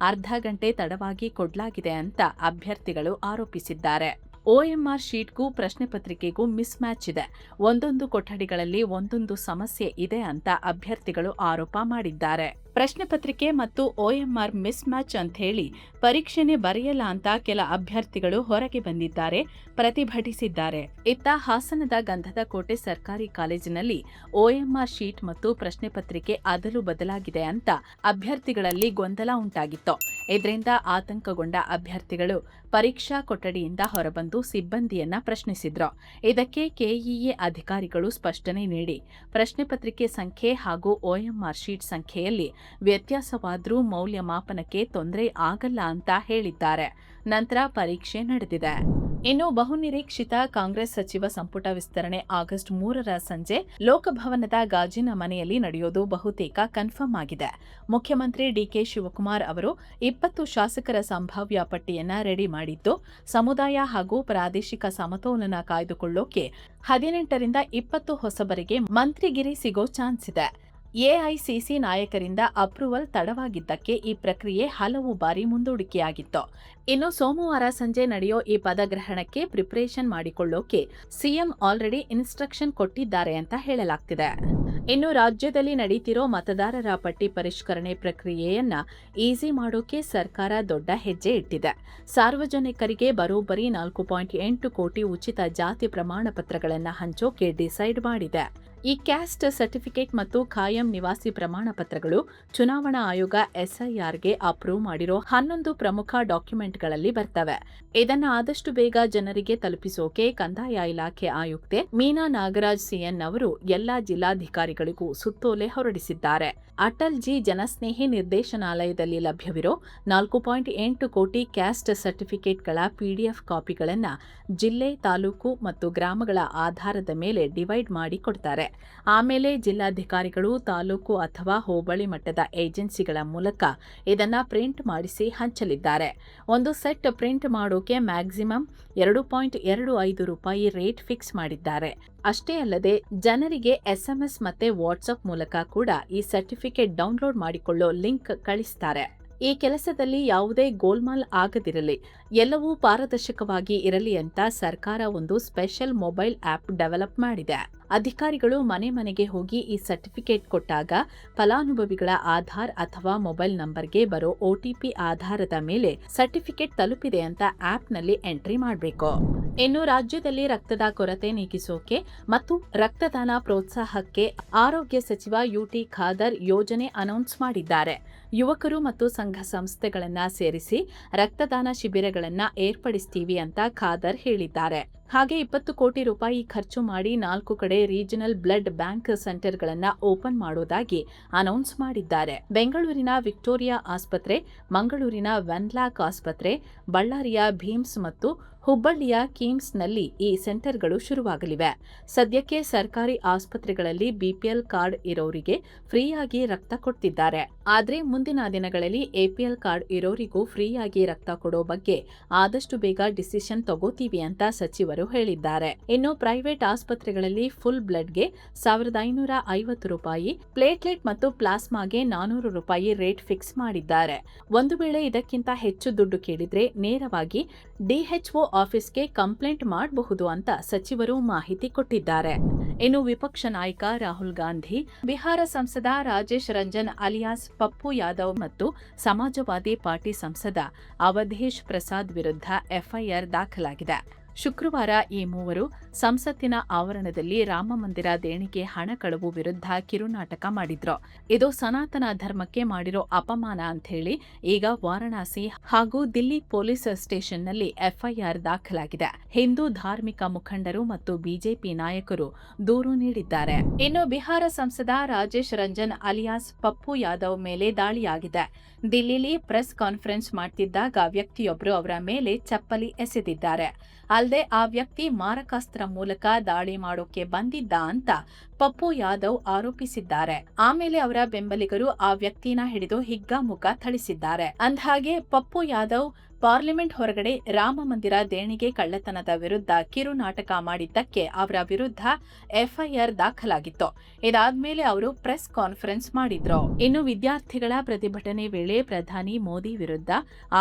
ಅರ್ಧ ಗಂಟೆ ತಡವಾಗಿ ಕೊಡಲಾಗಿದೆ ಅಂತ ಅಭ್ಯರ್ಥಿಗಳು ಆರೋಪಿಸಿದ್ದಾರೆ. OMR ಶೀಟ್ಗೂ ಪ್ರಶ್ನೆ ಪತ್ರಿಕೆಗೂ ಮಿಸ್ ಮ್ಯಾಚ್ ಇದೆ. ಒಂದೊಂದು ಕೊಠಡಿಗಳಲ್ಲಿ ಒಂದೊಂದು ಸಮಸ್ಯೆ ಇದೆ ಅಂತ ಅಭ್ಯರ್ಥಿಗಳು ಆರೋಪ ಮಾಡಿದ್ದಾರೆ. ಪ್ರಶ್ನೆ ಪತ್ರಿಕೆ ಮತ್ತು OMR ಮಿಸ್ ಮ್ಯಾಚ್ ಅಂತ ಹೇಳಿ ಪರೀಕ್ಷೆನೇ ಬರೆಯಲ್ಲ ಅಂತ ಕೆಲ ಅಭ್ಯರ್ಥಿಗಳು ಹೊರಗೆ ಬಂದಿದ್ದಾರೆ, ಪ್ರತಿಭಟಿಸಿದ್ದಾರೆ. ಇತ್ತ ಹಾಸನದ ಗಂಧದ ಕೋಟೆ ಸರ್ಕಾರಿ ಕಾಲೇಜಿನಲ್ಲಿ OMR ಶೀಟ್ ಮತ್ತು ಪ್ರಶ್ನೆ ಪತ್ರಿಕೆ ಅದಲು ಬದಲಾಗಿದೆ ಅಂತ ಅಭ್ಯರ್ಥಿಗಳಲ್ಲಿ ಗೊಂದಲ ಉಂಟಾಗಿತ್ತು. ಇದರಿಂದ ಆತಂಕಗೊಂಡ ಅಭ್ಯರ್ಥಿಗಳು ಪರೀಕ್ಷಾ ಕೊಠಡಿಯಿಂದ ಹೊರಬಂದು ಸಿಬ್ಬಂದಿಯನ್ನ ಪ್ರಶ್ನಿಸಿದ್ರು. ಇದಕ್ಕೆ ಕೆಇಎ ಅಧಿಕಾರಿಗಳು ಸ್ಪಷ್ಟನೆ ನೀಡಿ ಪ್ರಶ್ನೆ ಪತ್ರಿಕೆ ಸಂಖ್ಯೆ ಹಾಗೂ OMR ಶೀಟ್ ಸಂಖ್ಯೆಯಲ್ಲಿ ವ್ಯತ್ಯಾಸವಾದ್ರೂ ಮೌಲ್ಯಮಾಪನಕ್ಕೆ ತೊಂದರೆ ಆಗಲ್ಲ ಅಂತ ಹೇಳಿದ್ದಾರೆ. ನಂತರ ಪರೀಕ್ಷೆ ನಡೆದಿದೆ. ಇನ್ನು ಬಹುನಿರೀಕ್ಷಿತ ಕಾಂಗ್ರೆಸ್ ಸಚಿವ ಸಂಪುಟ ವಿಸ್ತರಣೆ ಆಗಸ್ಟ್ 3ರ ಸಂಜೆ ಲೋಕಭವನದ ಗಾಜಿನ ಮನೆಯಲ್ಲಿ ನಡೆಯೋದು ಬಹುತೇಕ ಕನ್ಫರ್ಮ್ ಆಗಿದೆ. ಮುಖ್ಯಮಂತ್ರಿ ಡಿಕೆ ಶಿವಕುಮಾರ್ ಅವರು 20 ಶಾಸಕರ ಸಂಭಾವ್ಯ ಪಟ್ಟಿಯನ್ನ ರೆಡಿ ಮಾಡಿದ್ದು, ಸಮುದಾಯ ಹಾಗೂ ಪ್ರಾದೇಶಿಕ ಸಮತೋಲನ ಕಾಯ್ದುಕೊಳ್ಳೋಕೆ 18ರಿಂದ 20 ಹೊಸಬರಿಗೆ ಮಂತ್ರಿಗಿರಿ ಸಿಗೋ ಚಾನ್ಸ್ ಇದೆ. ಎಐಸಿಸಿ ನಾಯಕರಿಂದ ಅಪ್ರೂವಲ್ ತಡವಾಗಿದ್ದಕ್ಕೆ ಈ ಪ್ರಕ್ರಿಯೆ ಹಲವು ಬಾರಿ ಮುಂದೂಡಿಕೆಯಾಗಿತ್ತು. ಇನ್ನು ಸೋಮವಾರ ಸಂಜೆ ನಡೆಯೋ ಈ ಪದಗ್ರಹಣಕ್ಕೆ ಪ್ರಿಪರೇಷನ್ ಮಾಡಿಕೊಳ್ಳೋಕೆ ಸಿಎಂ ಆಲ್ರೆಡಿ ಇನ್ಸ್ಟ್ರಕ್ಷನ್ ಕೊಟ್ಟಿದ್ದಾರೆ ಅಂತ ಹೇಳಲಾಗ್ತಿದೆ. ಇನ್ನು ರಾಜ್ಯದಲ್ಲಿ ನಡೀತಿರೋ ಮತದಾರರ ಪಟ್ಟಿ ಪರಿಷ್ಕರಣೆ ಪ್ರಕ್ರಿಯೆಯನ್ನ ಈಸಿ ಮಾಡೋಕೆ ಸರ್ಕಾರ ದೊಡ್ಡ ಹೆಜ್ಜೆ ಇಟ್ಟಿದೆ. ಸಾರ್ವಜನಿಕರಿಗೆ ಬರೋಬ್ಬರಿ 4.8 ಕೋಟಿ ಉಚಿತ ಜಾತಿ ಪ್ರಮಾಣ ಪತ್ರಗಳನ್ನು ಹಂಚೋಕೆ ಡಿಸೈಡ್ ಮಾಡಿದೆ. ಈ ಕ್ಯಾಸ್ಟ್ ಸರ್ಟಿಫಿಕೇಟ್ ಮತ್ತು ಖಾಯಂ ನಿವಾಸಿ ಪ್ರಮಾಣ ಪತ್ರಗಳು ಚುನಾವಣಾ ಆಯೋಗ SIRಗೆ ಅಪ್ರೂವ್ ಮಾಡಿರೋ 11 ಪ್ರಮುಖ ಡಾಕ್ಯುಮೆಂಟ್ಗಳಲ್ಲಿ ಬರ್ತವೆ. ಇದನ್ನ ಆದಷ್ಟು ಬೇಗ ಜನರಿಗೆ ತಲುಪಿಸೋಕೆ ಕಂದಾಯ ಇಲಾಖೆ ಆಯುಕ್ತೆ ಮೀನಾ ನಾಗರಾಜ್ ಸಿಎನ್ ಅವರು ಎಲ್ಲಾ ಜಿಲ್ಲಾಧಿಕಾರಿಗಳಿಗೂ ಸುತ್ತೋಲೆ ಹೊರಡಿಸಿದ್ದಾರೆ. ಅಟಲ್ ಜಿ ಜನಸ್ನೇಹಿ ನಿರ್ದೇಶನಾಲಯದಲ್ಲಿ ಲಭ್ಯವಿರೋ 4.8 ಕೋಟಿ ಕ್ಯಾಸ್ಟ್ ಸರ್ಟಿಫಿಕೇಟ್ಗಳ PDF ಕಾಪಿಗಳನ್ನು ಜಿಲ್ಲೆ, ತಾಲೂಕು ಮತ್ತು ಗ್ರಾಮಗಳ ಆಧಾರದ ಮೇಲೆ ಡಿವೈಡ್ ಮಾಡಿ ಕೊಡ್ತಾರೆ. ಆಮೇಲೆ ಜಿಲ್ಲಾಧಿಕಾರಿಗಳು ತಾಲೂಕು ಅಥವಾ ಹೋಬಳಿ ಮಟ್ಟದ ಏಜೆನ್ಸಿಗಳ ಮೂಲಕ ಇದನ್ನ ಪ್ರಿಂಟ್ ಮಾಡಿಸಿ ಹಂಚಲಿದ್ದಾರೆ. ಒಂದು ಸೆಟ್ ಪ್ರಿಂಟ್ ಮಾಡೋಕೆ ಮ್ಯಾಕ್ಸಿಮಮ್ 2.25 ರೂಪಾಯಿ ರೇಟ್ ಫಿಕ್ಸ್ ಮಾಡಿದ್ದಾರೆ. ಅಷ್ಟೇ ಅಲ್ಲದೆ ಜನರಿಗೆ SMS ಮತ್ತೆ ವಾಟ್ಸ್ಆಪ್ ಮೂಲಕ ಕೂಡ ಈ ಸರ್ಟಿಫಿಕೇಟ್ ಡೌನ್ಲೋಡ್ ಮಾಡಿಕೊಳ್ಳೋ ಲಿಂಕ್ ಕಳಿಸ್ತಾರೆ. ಈ ಕೆಲಸದಲ್ಲಿ ಯಾವುದೇ ಗೋಲ್ಮಾಲ್ ಆಗದಿರಲಿ, ಎಲ್ಲವೂ ಪಾರದರ್ಶಕವಾಗಿ ಇರಲಿ ಅಂತ ಸರ್ಕಾರ ಒಂದು ಸ್ಪೆಷಲ್ ಮೊಬೈಲ್ ಆಪ್ ಡೆವಲಪ್ ಮಾಡಿದೆ. ಅಧಿಕಾರಿಗಳು ಮನೆ ಮನೆಗೆ ಹೋಗಿ ಈ ಸರ್ಟಿಫಿಕೇಟ್ ಕೊಟ್ಟಾಗ ಫಲಾನುಭವಿಗಳ ಆಧಾರ್ ಅಥವಾ ಮೊಬೈಲ್ ನಂಬರ್ಗೆ ಬರೋ OTP ಆಧಾರದ ಮೇಲೆ ಸರ್ಟಿಫಿಕೇಟ್ ತಲುಪಿದೆ ಅಂತ ಆಪ್ನಲ್ಲಿ ಎಂಟ್ರಿ ಮಾಡಬೇಕು. ಇನ್ನು ರಾಜ್ಯದಲ್ಲಿ ರಕ್ತದ ಕೊರತೆ ನೀಗಿಸೋಕೆ ಮತ್ತು ರಕ್ತದಾನ ಪ್ರೋತ್ಸಾಹಕ್ಕೆ ಆರೋಗ್ಯ ಸಚಿವ UT ಖಾದರ್ ಯೋಜನೆ ಅನೌನ್ಸ್ ಮಾಡಿದ್ದಾರೆ. ಯುವಕರು ಮತ್ತು ಸಂಘ ಸಂಸ್ಥೆಗಳನ್ನ ಸೇರಿಸಿ ರಕ್ತದಾನ ಶಿಬಿರಗಳನ್ನ ಏರ್ಪಡಿಸ್ತೀವಿ ಅಂತ ಖಾದರ್ ಹೇಳಿದ್ದಾರೆ. ಹಾಗೆ 20 ಕೋಟಿ ರೂಪಾಯಿ ಖರ್ಚು ಮಾಡಿ 4 ಕಡೆ ರೀಜನಲ್ ಬ್ಲಡ್ ಬ್ಯಾಂಕ್ ಸೆಂಟರ್ಗಳನ್ನ ಓಪನ್ ಮಾಡೋದಾಗಿ ಅನೌನ್ಸ್ ಮಾಡಿದ್ದಾರೆ. ಬೆಂಗಳೂರಿನ ವಿಕ್ಟೋರಿಯಾ ಆಸ್ಪತ್ರೆ, ಮಂಗಳೂರಿನ ವೆನ್ಲಾಕ್ ಆಸ್ಪತ್ರೆ, ಬಳ್ಳಾರಿಯ ಭೀಮ್ಸ್ ಮತ್ತು ಹುಬ್ಬಳ್ಳಿಯ ಕಿಮ್ಸ್ನಲ್ಲಿ ಈ ಸೆಂಟರ್ಗಳು ಶುರುವಾಗಲಿವೆ. ಸದ್ಯಕ್ಕೆ ಸರ್ಕಾರಿ ಆಸ್ಪತ್ರೆಗಳಲ್ಲಿ BPL ಕಾರ್ಡ್ ಇರೋರಿಗೆ ಫ್ರೀಯಾಗಿ ರಕ್ತ ಕೊಡ್ತಿದ್ದಾರೆ. ಆದ್ರೆ ಮುಂದಿನ ದಿನಗಳಲ್ಲಿ APL ಕಾರ್ಡ್ ಇರೋರಿಗೂ ಫ್ರೀಯಾಗಿ ರಕ್ತ ಕೊಡೋ ಬಗ್ಗೆ ಆದಷ್ಟು ಬೇಗ ಡಿಸಿಷನ್ ತಗೋತೀವಿ ಅಂತ ಸಚಿವರು ಹೇಳಿದ್ದಾರೆ. ಇನ್ನು ಪ್ರೈವೇಟ್ ಆಸ್ಪತ್ರೆಗಳಲ್ಲಿ ಫುಲ್ ಬ್ಲಡ್ಗೆ 1550 ರೂಪಾಯಿ, ಪ್ಲೇಟ್ಲೆಟ್ ಮತ್ತು ಪ್ಲಾಸ್ಮಾಗೆ 400 ರೂಪಾಯಿ ರೇಟ್ ಫಿಕ್ಸ್ ಮಾಡಿದ್ದಾರೆ. ಒಂದು ವೇಳೆ ಇದಕ್ಕಿಂತ ಹೆಚ್ಚು ದುಡ್ಡು ಕೇಳಿದ್ರೆ ನೇರವಾಗಿ DHO ಆಫೀಸ್ಗೆ ಕಂಪ್ಲೇಂಟ್ ಮಾಡಬಹುದು ಅಂತ ಸಚಿವರು ಮಾಹಿತಿ ಕೊಟ್ಟಿದ್ದಾರೆ. ಇನ್ನು ವಿಪಕ್ಷ ನಾಯಕ ರಾಹುಲ್ ಗಾಂಧಿ, ಬಿಹಾರ ಸಂಸದ ರಾಜೇಶ್ ರಂಜನ್ ಅಲಿಯಾಸ್ ಪಪ್ಪು ಯಾದವ್ ಮತ್ತು ಸಮಾಜವಾದಿ ಪಾರ್ಟಿ ಸಂಸದ ಅವಧೇಶ್ ಪ್ರಸಾದ್ ವಿರುದ್ಧ FIR ದಾಖಲಾಗಿದೆ. ಶುಕ್ರವಾರ ಈ ಮೂವರು ಸಂಸತ್ತಿನ ಆವರಣದಲ್ಲಿ ರಾಮಮಂದಿರ ದೇಣಿಗೆ ಹಣ ಕಳವು ವಿರುದ್ಧ ಕಿರುನಾಟಕ ಮಾಡಿದ್ರು. ಇದು ಸನಾತನ ಧರ್ಮಕ್ಕೆ ಮಾಡಿರೋ ಅಪಮಾನ ಅಂತ ಹೇಳಿ ಈಗ ವಾರಣಾಸಿ ಹಾಗೂ ದಿಲ್ಲಿ ಪೊಲೀಸ್ ಸ್ಟೇಷನ್ನಲ್ಲಿ FIR ದಾಖಲಾಗಿದೆ. ಹಿಂದೂ ಧಾರ್ಮಿಕ ಮುಖಂಡರು ಮತ್ತು ಬಿಜೆಪಿ ನಾಯಕರು ದೂರು ನೀಡಿದ್ದಾರೆ. ಇನ್ನು ಬಿಹಾರ ಸಂಸದ ರಾಜೇಶ್ ರಂಜನ್ ಅಲಿಯಾಸ್ ಪಪ್ಪು ಯಾದವ್ ಮೇಲೆ ದಾಳಿಯಾಗಿದೆ. ದಿಲ್ಲಿಲಿ ಪ್ರೆಸ್ ಕಾನ್ಫರೆನ್ಸ್ ಮಾಡ್ತಿದ್ದಾಗ ವ್ಯಕ್ತಿಯೊಬ್ಬರು ಅವರ ಮೇಲೆ ಚಪ್ಪಲಿ ಎಸೆದಿದ್ದಾರೆ. ಅಲ್ಲದೆ ಆ ವ್ಯಕ್ತಿ ಮಾರಕಾಸ್ತ್ರ ಮೂಲಕ ದಾಳಿ ಮಾಡೋಕೆ ಬಂದಿದ್ದ ಅಂತ ಪಪ್ಪು ಯಾದವ್ ಆರೋಪಿಸಿದ್ದಾರೆ. ಆಮೇಲೆ ಅವರ ಬೆಂಬಲಿಗರು ಆ ವ್ಯಕ್ತಿನ ಹಿಡಿದು ಹಿಗ್ಗಾಮುಗ್ಗ ಥಳಿಸಿದ್ದಾರೆ. ಅಂದ್ಹಾಗೆ ಪಪ್ಪು ಯಾದವ್ ಪಾರ್ಲಿಮೆಂಟ್ ಹೊರಗಡೆ ರಾಮ ಮಂದಿರ ದೇಣಿಗೆ ಕಳ್ಳತನದ ವಿರುದ್ಧ ಕಿರುನಾಟಕ ಮಾಡಿದ್ದಕ್ಕೆ ಅವರ ವಿರುದ್ಧ FIR ದಾಖಲಾಗಿತ್ತು. ಇದಾದ್ಮೇಲೆ ಅವರು ಪ್ರೆಸ್ ಕಾನ್ಫರೆನ್ಸ್ ಮಾಡಿದ್ರು. ಇನ್ನು ವಿದ್ಯಾರ್ಥಿಗಳ ಪ್ರತಿಭಟನೆ ವೇಳೆ ಪ್ರಧಾನಿ ಮೋದಿ ವಿರುದ್ಧ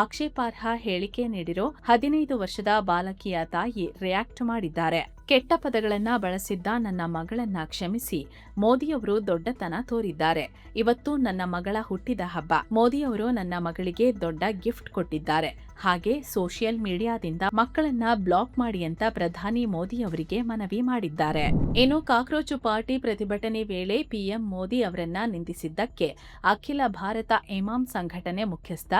ಆಕ್ಷೇಪಾರ್ಹ ಹೇಳಿಕೆ ನೀಡಿರೋ 15 ವರ್ಷದ ಬಾಲಕಿಯ ತಾಯಿ ರಿಯಾಕ್ಟ್ ಮಾಡಿದ್ದಾರೆ. ಕೆಟ್ಟ ಪದಗಳನ್ನ ಬಳಸಿದ್ದ ನನ್ನ ಮಗಳನ್ನ ಕ್ಷಮಿಸಿ, ಮೋದಿಯವರು ದೊಡ್ಡತನ ತೋರಿದ್ದಾರೆ. ಇವತ್ತು ನನ್ನ ಮಗಳ ಹುಟ್ಟಿದ ಹಬ್ಬ. ಮೋದಿಯವರು ನನ್ನ ಮಗಳಿಗೆ ದೊಡ್ಡ ಗಿಫ್ಟ್ ಕೊಟ್ಟಿದ್ದಾರೆ. ಹಾಗೆ ಸೋಷಿಯಲ್ ಮೀಡಿಯಾದಿಂದ ಮಕ್ಕಳನ್ನ ಬ್ಲಾಕ್ ಮಾಡಿ ಅಂತ ಪ್ರಧಾನಿ ಮೋದಿ ಅವರಿಗೆ ಮನವಿ ಮಾಡಿದ್ದಾರೆ. ಇನ್ನು ಕಾಕ್ರೋಚ್ ಪಾರ್ಟಿ ಪ್ರತಿಭಟನೆ ವೇಳೆ PM ಮೋದಿ ಅವರನ್ನ ನಿಂದಿಸಿದ್ದಕ್ಕೆ ಅಖಿಲ ಭಾರತ ಇಮಾಮ್ ಸಂಘಟನೆ ಮುಖ್ಯಸ್ಥ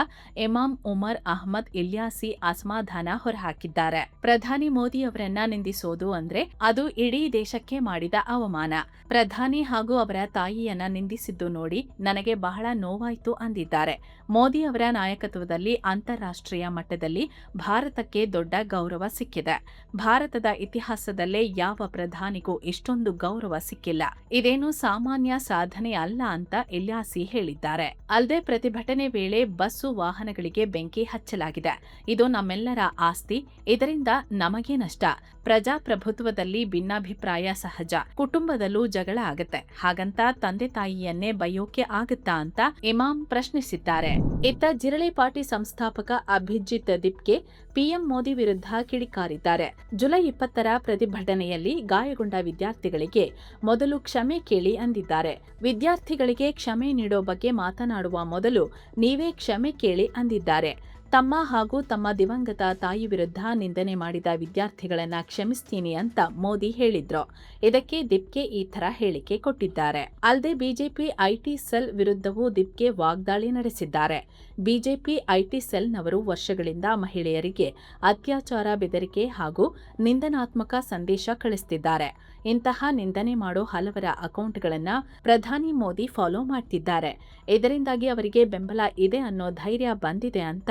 ಇಮಾಮ್ ಉಮರ್ ಅಹ್ಮದ್ ಇಲ್ಯಾಸಿ ಅಸಮಾಧಾನ ಹೊರಹಾಕಿದ್ದಾರೆ. ಪ್ರಧಾನಿ ಮೋದಿ ಅವರನ್ನ ನಿಂದಿಸೋದು ಅಂದ್ರೆ ಅದು ಇಡೀ ದೇಶಕ್ಕೆ ಮಾಡಿದ ಅವಮಾನ. ಪ್ರಧಾನಿ ಹಾಗೂ ಅವರ ತಾಯಿಯನ್ನ ನಿಂದಿಸಿದ್ದು ನೋಡಿ ನನಗೆ ಬಹಳ ನೋವಾಯ್ತು ಅಂದಿದ್ದಾರೆ. ಮೋದಿ ಅವರ ನಾಯಕತ್ವದಲ್ಲಿ ಅಂತಾರಾಷ್ಟ್ರೀಯ ಮಟ್ಟದಲ್ಲಿ ಭಾರತಕ್ಕೆ ದೊಡ್ಡ ಗೌರವ ಸಿಕ್ಕಿದೆ. ಭಾರತದ ಇತಿಹಾಸದಲ್ಲೇ ಯಾವ ಪ್ರಧಾನಿಗೂ ಇಷ್ಟೊಂದು ಗೌರವ ಸಿಕ್ಕಿಲ್ಲ. ಇದೇನು ಸಾಮಾನ್ಯ ಸಾಧನೆ ಅಲ್ಲ ಅಂತ ಇಲ್ಯಾಸಿ ಹೇಳಿದ್ದಾರೆ. ಅಲ್ಲದೆ ಪ್ರತಿಭಟನೆ ವೇಳೆ ಬಸ್ಸು ವಾಹನಗಳಿಗೆ ಬೆಂಕಿ ಹಚ್ಚಲಾಗಿದೆ. ಇದು ನಮ್ಮೆಲ್ಲರ ಆಸ್ತಿ. ಇದರಿಂದ ನಮಗೆ ನಷ್ಟ. ಪ್ರಜಾಪ್ರಭುತ್ವದಲ್ಲಿ ಭಿನ್ನಾಭಿಪ್ರಾಯ ಸಹಜ. ಕುಟುಂಬದಲ್ಲೂ ಜಗಳ ಆಗತ್ತೆ. ಹಾಗಂತ ತಂದೆ ತಾಯಿಯನ್ನೇ ಬೈಯೋಕೆ ಆಗುತ್ತಾ ಅಂತ ಇಮಾಮ್ ಪ್ರಶ್ನಿಸಿದ್ದಾರೆ. ಇತ್ತ ಜಿರಳೆ ಪಾರ್ಟಿ ಸಂಸ್ಥಾಪಕ ಅಭಿಜಿತ್ ದಿಪ್ಕೆ PM ಮೋದಿ ವಿರುದ್ಧ ಕಿಡಿಕಾರಿದ್ದಾರೆ. ಜುಲೈ 20ರ ಪ್ರತಿಭಟನೆಯಲ್ಲಿ ಗಾಯಗೊಂಡ ವಿದ್ಯಾರ್ಥಿಗಳಿಗೆ ಮೊದಲು ಕ್ಷಮೆ ಕೇಳಿ ಅಂದಿದ್ದಾರೆ. ವಿದ್ಯಾರ್ಥಿಗಳಿಗೆ ಕ್ಷಮೆ ನೀಡೋ ಬಗ್ಗೆ ಮಾತನಾಡುವ ಮೊದಲು ನೀವೇ ಕ್ಷಮೆ ಕೇಳಿ ಅಂದಿದ್ದಾರೆ. ತಮ್ಮ ಹಾಗೂ ತಮ್ಮ ದಿವಂಗತ ತಾಯಿ ವಿರುದ್ಧ ನಿಂದನೆ ಮಾಡಿದ ವಿದ್ಯಾರ್ಥಿಗಳನ್ನ ಕ್ಷಮಿಸ್ತೀನಿ ಅಂತ ಮೋದಿ ಹೇಳಿದ್ರು. ಇದಕ್ಕೆ ದಿಪ್ಕೆ ಈ ತರ ಹೇಳಿಕೆ ಕೊಟ್ಟಿದ್ದಾರೆ. ಅಲ್ಲದೆ ಬಿಜೆಪಿ IT ಸೆಲ್ ವಿರುದ್ಧವೂ ದಿಪ್ಕೆ ವಾಗ್ದಾಳಿ ನಡೆಸಿದ್ದಾರೆ. ಬಿಜೆಪಿ IT ಸೆಲ್ನವರು ವರ್ಷಗಳಿಂದ ಮಹಿಳೆಯರಿಗೆ ಅತ್ಯಾಚಾರ, ಬೆದರಿಕೆ ಹಾಗೂ ನಿಂದನಾತ್ಮಕ ಸಂದೇಶ ಕಳಿಸುತ್ತಿದ್ದಾರೆ. ಇಂತಹ ನಿಂದನೆ ಮಾಡೋ ಹಲವರ ಅಕೌಂಟ್ಗಳನ್ನ ಪ್ರಧಾನಿ ಮೋದಿ ಫಾಲೋ ಮಾಡ್ತಿದ್ದಾರೆ. ಇದರಿಂದಾಗಿ ಅವರಿಗೆ ಬೆಂಬಲ ಇದೆ ಅನ್ನೋ ಧೈರ್ಯ ಬಂದಿದೆ ಅಂತ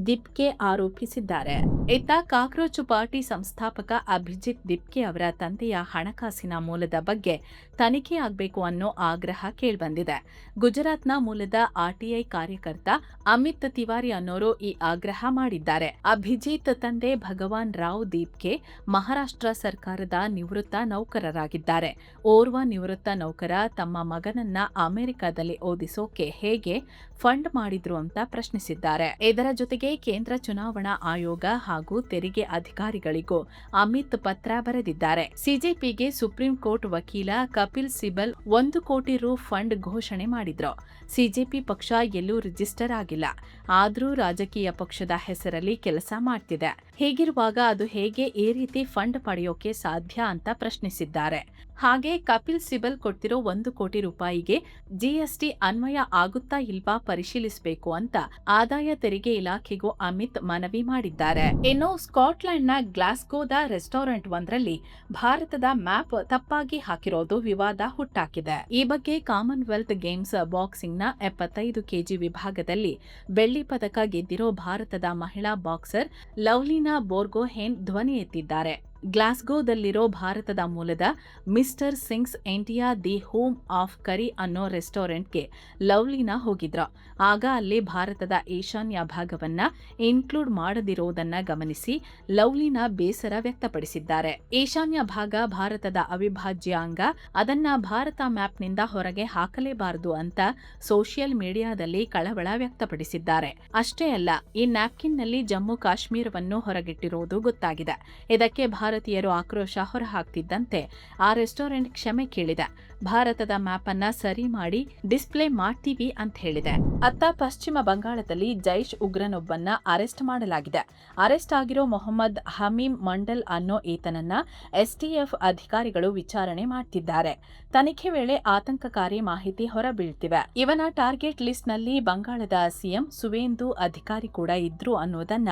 ದಿಪ್ಕೆ ಆರೋಪಿಸಿದ್ದಾರೆ. ಇತ್ತ ಕಾಕ್ರೋಚ್ ಪಾರ್ಟಿ ಸಂಸ್ಥಾಪಕ ಅಭಿಜಿತ್ ದಿಪ್ಕೆ ಅವರ ತಂದೆಯ ಹಣಕಾಸಿನ ಮೂಲದ ಬಗ್ಗೆ ತನಿಖೆ ಆಗಬೇಕು ಅನ್ನೋ ಆಗ್ರಹ ಕೇಳಿಬಂದಿದೆ. ಗುಜರಾತ್ನ ಮೂಲದ RTI ಕಾರ್ಯಕರ್ತ ಅಮಿತ್ ತಿವಾರಿ ಅನ್ನೋರು ಈ ಆಗ್ರಹ ಮಾಡಿದ್ದಾರೆ. ಅಭಿಜಿತ್ ತಂದೆ ಭಗವಾನ್ ರಾವ್ ದಿಪ್ಕೆ ಮಹಾರಾಷ್ಟ್ರ ಸರ್ಕಾರದ ನಿವೃತ್ತ ನೌಕರರಾಗಿದ್ದಾರೆ. ಓರ್ವ ನಿವೃತ್ತ ನೌಕರ ತಮ್ಮ ಮಗನನ್ನ ಅಮೆರಿಕದಲ್ಲಿ ಓದಿಸೋಕೆ ಹೇಗೆ ಫಂಡ್ ಮಾಡಿದ್ರು ಅಂತ ಪ್ರಶ್ನಿಸಿದ್ದಾರೆ. ಇದರ ಜೊತೆಗೆ ಕೇಂದ್ರ ಚುನಾವಣಾ ಆಯೋಗ ಹಾಗೂ ತೆರಿಗೆ ಅಧಿಕಾರಿಗಳಿಗೂ ಅಮಿತ್ ಪತ್ರ ಬರೆದಿದ್ದಾರೆ. ಸಿಜೆಪಿಗೆ ಸುಪ್ರೀಂ ಕೋರ್ಟ್ ವಕೀಲ ಕಪಿಲ್ ಸಿಬಲ್ 1 ಕೋಟಿ ರು ಫಂಡ್ ಘೋಷಣೆ ಮಾಡಿದ್ರು. ಸಿಜೆಪಿ ಪಕ್ಷ ಎಲ್ಲೂ ರಿಜಿಸ್ಟರ್ ಆಗಿಲ್ಲ, ಆದರೂ ರಾಜಕೀಯ ಪಕ್ಷದ ಹೆಸರಲ್ಲಿ ಕೆಲಸ ಮಾಡ್ತಿದೆ. ಹೀಗಿರುವಾಗ ಅದು ಹೇಗೆ ಈ ರೀತಿ ಫಂಡ್ ಪಡೆಯೋಕೆ ಸಾಧ್ಯ ಅಂತ ಪ್ರಶ್ನಿಸಿದ್ದಾರೆ. ಹಾಗೆ ಕಪಿಲ್ ಸಿಬಲ್ ಕೊಡ್ತಿರೋ 1 ಕೋಟಿ ರೂಪಾಯಿಗೆ ಜಿಎಸ್ಟಿ ಅನ್ವಯ ಆಗುತ್ತಾ ಇಲ್ವಾ ಪರಿಶೀಲಿಸಬೇಕು ಅಂತ ಆದಾಯ ತೆರಿಗೆ ಇಲಾಖೆಗೂ ಅಮಿತ್ ಮನವಿ ಮಾಡಿದ್ದಾರೆ. ಇನ್ನು ಸ್ಕಾಟ್ಲೆಂಡ್ನ ಗ್ಲಾಸ್ಗೋದ ರೆಸ್ಟೋರೆಂಟ್ ಒಂದರಲ್ಲಿ ಭಾರತದ ಮ್ಯಾಪ್ ತಪ್ಪಾಗಿ ಹಾಕಿರೋದು ವಿವಾದ ಹುಟ್ಟಾಕಿದೆ. ಈ ಬಗ್ಗೆ ಕಾಮನ್ವೆಲ್ತ್ ಗೇಮ್ಸ್ ಬಾಕ್ಸಿಂಗ್ನ 75 ಕೆಜಿ ವಿಭಾಗದಲ್ಲಿ ಬೆಳ್ಳಿ ಪದಕ ಗೆದ್ದಿರೋ ಭಾರತದ ಮಹಿಳಾ ಬಾಕ್ಸರ್ ಲವ್ಲಿನಾ ಬೋರ್ಗೊಹೇನ್ ಧ್ವನಿ ಎತ್ತಿದ್ದಾರೆ. ಗ್ಲಾಸ್ಗೋದಲ್ಲಿರೋ ಭಾರತದ ಮೂಲದ mister Singh's India the home of curry ಅನ್ನೋ ರೆಸ್ಟೋರೆಂಟ್ಗೆ ಲವ್ಲಿನಾ ಹೋಗಿದ್ರು. ಆಗ ಅಲ್ಲಿ ಭಾರತದ ಈಶಾನ್ಯ ಭಾಗವನ್ನ ಇನ್ಕ್ಲೂಡ್ ಮಾಡದಿರೋದನ್ನ ಗಮನಿಸಿ ಲವ್ಲಿನಾ ಬೇಸರ ವ್ಯಕ್ತಪಡಿಸಿದ್ದಾರೆ. ಈಶಾನ್ಯ ಭಾಗ ಭಾರತದ ಅವಿಭಾಜ್ಯ ಅಂಗ, ಅದನ್ನ ಭಾರತ ಮ್ಯಾಪ್ನಿಂದ ಹೊರಗೆ ಹಾಕಲೇಬಾರದು ಅಂತ ಸೋಷಿಯಲ್ ಮೀಡಿಯಾದಲ್ಲಿ ಕಳವಳ ವ್ಯಕ್ತಪಡಿಸಿದ್ದಾರೆ. ಅಷ್ಟೇ ಅಲ್ಲ, ಈ ನ್ಯಾಪ್ಕಿನ್ನಲ್ಲಿ ಜಮ್ಮು ಕಾಶ್ಮೀರವನ್ನು ಹೊರಗಿಟ್ಟಿರುವುದು ಗೊತ್ತಾಗಿದೆ. ಇದಕ್ಕೆ ಭಾರತೀಯರು ಆಕ್ರೋಶ ಹೊರಹಾಕ್ತಿದ್ದಂತೆ ಆ ರೆಸ್ಟೋರೆಂಟ್ ಕ್ಷಮೆ ಕೇಳಿದೆ. ಭಾರತದ ಮ್ಯಾಪ್ ಅನ್ನ ಸರಿ ಮಾಡಿ ಡಿಸ್ಪ್ಲೇ ಮಾಡ್ತೀವಿ ಅಂತ ಹೇಳಿದೆ. ಅತ್ತ ಪಶ್ಚಿಮ ಬಂಗಾಳದಲ್ಲಿ ಜೈಷ್ ಉಗ್ರನೊಬ್ಬನ್ನ ಅರೆಸ್ಟ್ ಮಾಡಲಾಗಿದೆ. ಅರೆಸ್ಟ್ ಆಗಿರೋ ಮೊಹಮ್ಮದ್ ಹಮೀಮ್ ಮಂಡಲ್ ಅನ್ನೋ ಈತನನ್ನ ಎಸ್ಟಿಎಫ್ ಅಧಿಕಾರಿಗಳು ವಿಚಾರಣೆ ಮಾಡ್ತಿದ್ದಾರೆ. ತನಿಖೆ ವೇಳೆ ಆತಂಕಕಾರಿ ಮಾಹಿತಿ ಹೊರಬೀಳ್ತಿವೆ. ಇವನ ಟಾರ್ಗೆಟ್ ಲಿಸ್ಟ್ನಲ್ಲಿ ಬಂಗಾಳದ ಸಿಎಂ ಸುವೇಂದು ಅಧಿಕಾರಿ ಕೂಡ ಇದ್ರು ಅನ್ನೋದನ್ನ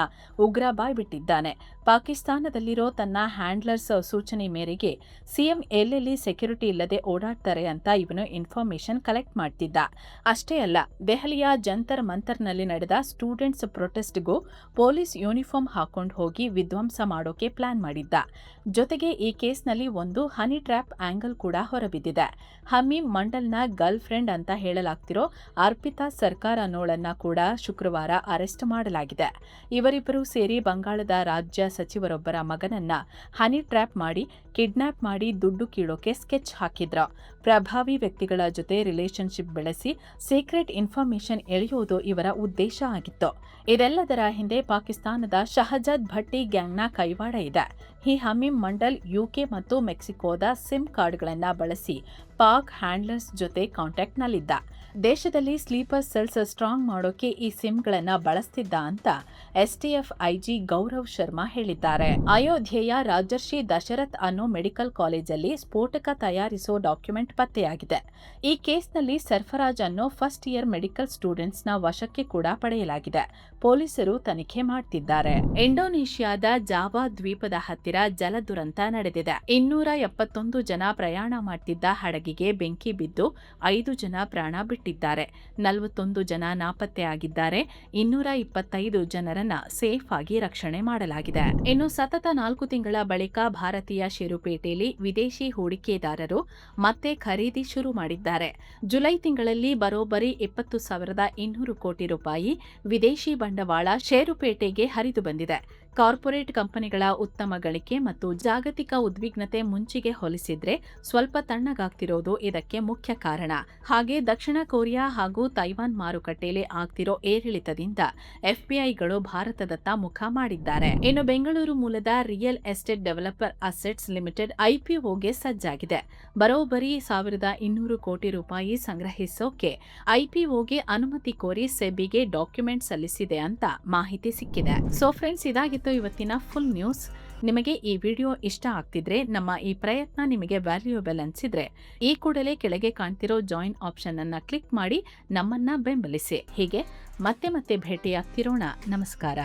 ಉಗ್ರ ಬಾಯ್ಬಿಟ್ಟಿದ್ದಾನೆ. ಪಾಕಿಸ್ತಾನದಲ್ಲಿರೋ ತನ್ನ ಹ್ಯಾಂಡ್ಲರ್ಸ್ ಸೂಚನೆ ಮೇರೆಗೆ ಸಿಎಂ ಎಲ್ಲೆಲ್ಲಿ ಸೆಕ್ಯೂರಿಟಿ ಇಲ್ಲದೆ ಓಡಾಡ್ತಾರೆ ಅಂತ ಇವನು ಇನ್ಫಾರ್ಮೇಶನ್ ಕಲೆಕ್ಟ್ ಮಾಡ್ತಿದ್ದ. ಅಷ್ಟೇ ಅಲ್ಲ, ದೆಹಲಿಯ ಜಂತರ್ ಮಂತರ್ನಲ್ಲಿ ನಡೆದ ಸ್ಟೂಡೆಂಟ್ಸ್ ಪ್ರೊಟೆಸ್ಟ್ಗೂ ಪೊಲೀಸ್ ಯೂನಿಫಾರ್ಮ್ ಹಾಕೊಂಡು ಹೋಗಿ ವಿಧ್ವಂಸ ಮಾಡೋಕೆ ಪ್ಲಾನ್ ಮಾಡಿದ್ದ. ಜೊತೆಗೆ ಈ ಕೇಸ್ನಲ್ಲಿ ಒಂದು ಹನಿ ಟ್ರ್ಯಾಪ್ ಆಂಗಲ್ ಕೂಡ ಹೊರಬಿದ್ದಿದೆ. ಹಮೀಮ್ ಮಂಡಲ್ನ ಗರ್ಲ್ ಫ್ರೆಂಡ್ ಅಂತ ಹೇಳಲಾಗ್ತಿರೋ ಅರ್ಪಿತಾ ಸರ್ಕಾರ್ ಅನ್ನೋಳನ್ನ ಕೂಡ ಶುಕ್ರವಾರ ಅರೆಸ್ಟ್ ಮಾಡಲಾಗಿದೆ. ಇವರಿಬ್ಬರು ಸೇರಿ ಬಂಗಾಳದ ರಾಜ್ಯ ಸಚಿವರೊಬ್ಬರ ಮಗನನ್ನ ಹನಿ ಟ್ರ್ಯಾಪ್ ಮಾಡಿ ಕಿಡ್ನಾಪ್ ಮಾಡಿ ದುಡ್ಡು ಕೀಳೋಕೆ ಸ್ಕೆಚ್ ಹಾಕಿದ್ರು. ಪ್ರಭಾವಿ ವ್ಯಕ್ತಿಗಳ ಜೊತೆ ರಿಲೇಶನ್ಶಿಪ್ ಬೆಳೆಸಿ ಸೀಕ್ರೆಟ್ ಇನ್ಫಾರ್ಮೇಶನ್ ಎಳೆಯೋದು ಇವರ ಉದ್ದೇಶ ಆಗಿತ್ತು. ಇದೆಲ್ಲದರ ಹಿಂದೆ ಪಾಕಿಸ್ತಾನದ ಶಹಜಾದ್ ಭಟ್ಟಿ ಗ್ಯಾಂಗ್ನ ಕೈವಾಡ ಇದೆ. ಈ ಹಮೀಮ್ ಮಂಡಲ್ ಯುಕೆ ಮತ್ತು ಮೆಕ್ಸಿಕೋದ ಸಿಮ್ ಕಾರ್ಡ್ಗಳನ್ನು ಬಳಸಿ ಪಾಕ್ ಹ್ಯಾಂಡ್ಲರ್ಸ್ ಜೊತೆ ಕಾಂಟ್ಯಾಕ್ಟ್ನಲ್ಲಿದ್ದ. ದೇಶದಲ್ಲಿ ಸ್ಲೀಪರ್ ಸೆಲ್ಸ್ ಸ್ಟ್ರಾಂಗ್ ಮಾಡೋಕೆ ಈ ಸಿಮ್ಗಳನ್ನು ಬಳಸ್ತಿದ್ದ ಅಂತ ಎಸ್ಟಿಎಫ್ ಐಜಿ ಗೌರವ್ ಶರ್ಮಾ ಹೇಳಿದ್ದಾರೆ. ಅಯೋಧ್ಯೆಯ ರಾಜರ್ಷಿ ದಶರಥ್ ಅನ್ನೋ ಮೆಡಿಕಲ್ ಕಾಲೇಜಲ್ಲಿ ಸ್ಫೋಟಕ ತಯಾರಿಸೋ ಡಾಕ್ಯುಮೆಂಟ್ ಪತ್ತೆಯಾಗಿದೆ. ಈ ಕೇಸ್ನಲ್ಲಿ ಸರ್ಫರಾಜ್ ಅನ್ನೋ ಫಸ್ಟ್ ಇಯರ್ ಮೆಡಿಕಲ್ ಸ್ಟೂಡೆಂಟ್ಸ್ನ ವಶಕ್ಕೆ ಕೂಡ ಪಡೆಯಲಾಗಿದೆ. ಪೊಲೀಸರು ತನಿಖೆ ಮಾಡ್ತಿದ್ದಾರೆ. ಇಂಡೋನೇಷ್ಯಾದ ಜಾವಾ ದ್ವೀಪದ ಹತ್ತಿರ ಜಲ ದುರಂತ ನಡೆದಿದೆ. 271 ಜನ ಪ್ರಯಾಣ ಮಾಡ್ತಿದ್ದ ಹಡಗಿಗೆ ಬೆಂಕಿ ಬಿದ್ದು 5 ಜನ ಪ್ರಾಣ ಬಿಟ್ಟಿದ್ದಾರೆ. 41 ಜನ ನಾಪತ್ತೆಯಾಗಿದ್ದಾರೆ. 225 ಜನರನ್ನ ಸೇಫ್ ಆಗಿ ರಕ್ಷಣೆ ಮಾಡಲಾಗಿದೆ. ಇನ್ನು ಸತತ 4 ತಿಂಗಳ ಬಳಿಕ ಭಾರತೀಯ ಷೇರುಪೇಟೆಯಲ್ಲಿ ವಿದೇಶಿ ಹೂಡಿಕೆದಾರರು ಮತ್ತೆ ಖರೀದಿ ಶುರು ಮಾಡಿದ್ದಾರೆ. ಜುಲೈ ತಿಂಗಳಲ್ಲಿ ಬರೋಬ್ಬರಿ 20,200 ಕೋಟಿ ರೂಪಾಯಿ ವಿದೇಶಿ ಬಂಡವಾಳ ಷೇರುಪೇಟೆಗೆ ಹರಿದು ಬಂದಿದೆ. ಕಾರ್ಪೊರೇಟ್ ಕಂಪನಿಗಳ ಉತ್ತಮ ಗಳಿಕೆ ಮತ್ತು ಜಾಗತಿಕ ಉದ್ವಿಗ್ನತೆ ಮುಂಚೆಗೆ ಹೋಲಿಸಿದ್ರೆ ಸ್ವಲ್ಪ ತಣ್ಣಗಾಗ್ತಿರೋದು ಇದಕ್ಕೆ ಮುಖ್ಯ ಕಾರಣ. ಹಾಗೆ ದಕ್ಷಿಣ ಕೊರಿಯಾ ಹಾಗೂ ತೈವಾನ್ ಮಾರುಕಟ್ಟೆಯಲ್ಲಿ ಆಗ್ತಿರೋ ಏರಿಳಿತದಿಂದ ಎಫ್ಪಿಐಗಳು ಭಾರತದತ್ತ ಮುಖ ಮಾಡಿದ್ದಾರೆ. ಇನ್ನು ಬೆಂಗಳೂರು ಮೂಲದ real estate developer assets limited ಐಪಿಒಗೆ ಸಜ್ಜಾಗಿದೆ. ಬರೋಬ್ಬರಿ 1,200 ಕೋಟಿ ರೂಪಾಯಿ ಸಂಗ್ರಹಿಸೋಕೆ ಐಪಿಒಗೆ ಅನುಮತಿ ಕೋರಿ ಸೆಬಿಗೆ ಡಾಕ್ಯುಮೆಂಟ್ ಸಲ್ಲಿಸಿದೆ ಅಂತ ಮಾಹಿತಿ ಸಿಕ್ಕಿದೆ. ಸೊ ಫ್ರೆಂಡ್ಸ್, ಇದಾಗಿತ್ತು ಇವತ್ತಿನ ಫುಲ್ ನ್ಯೂಸ್. ನಿಮಗೆ ಈ ವಿಡಿಯೋ ಇಷ್ಟ ಆಗ್ತಿದ್ರೆ, ನಮ್ಮ ಈ ಪ್ರಯತ್ನ ನಿಮಗೆ ವ್ಯಾಲ್ಯೂಯಬಲ್ ಅನ್ಸಿದ್ರೆ ಈ ಕೂಡಲೇ ಕೆಳಗೆ ಕಾಣ್ತಿರೋ ಜಾಯಿನ್ ಆಪ್ಷನ್ ಅನ್ನ ಕ್ಲಿಕ್ ಮಾಡಿ ನಮ್ಮನ್ನ ಬೆಂಬಲಿಸಿ. ಹೀಗೆ ಮತ್ತೆ ಭೇಟಿಯಾಗ್ತಿರೋಣ. ನಮಸ್ಕಾರ.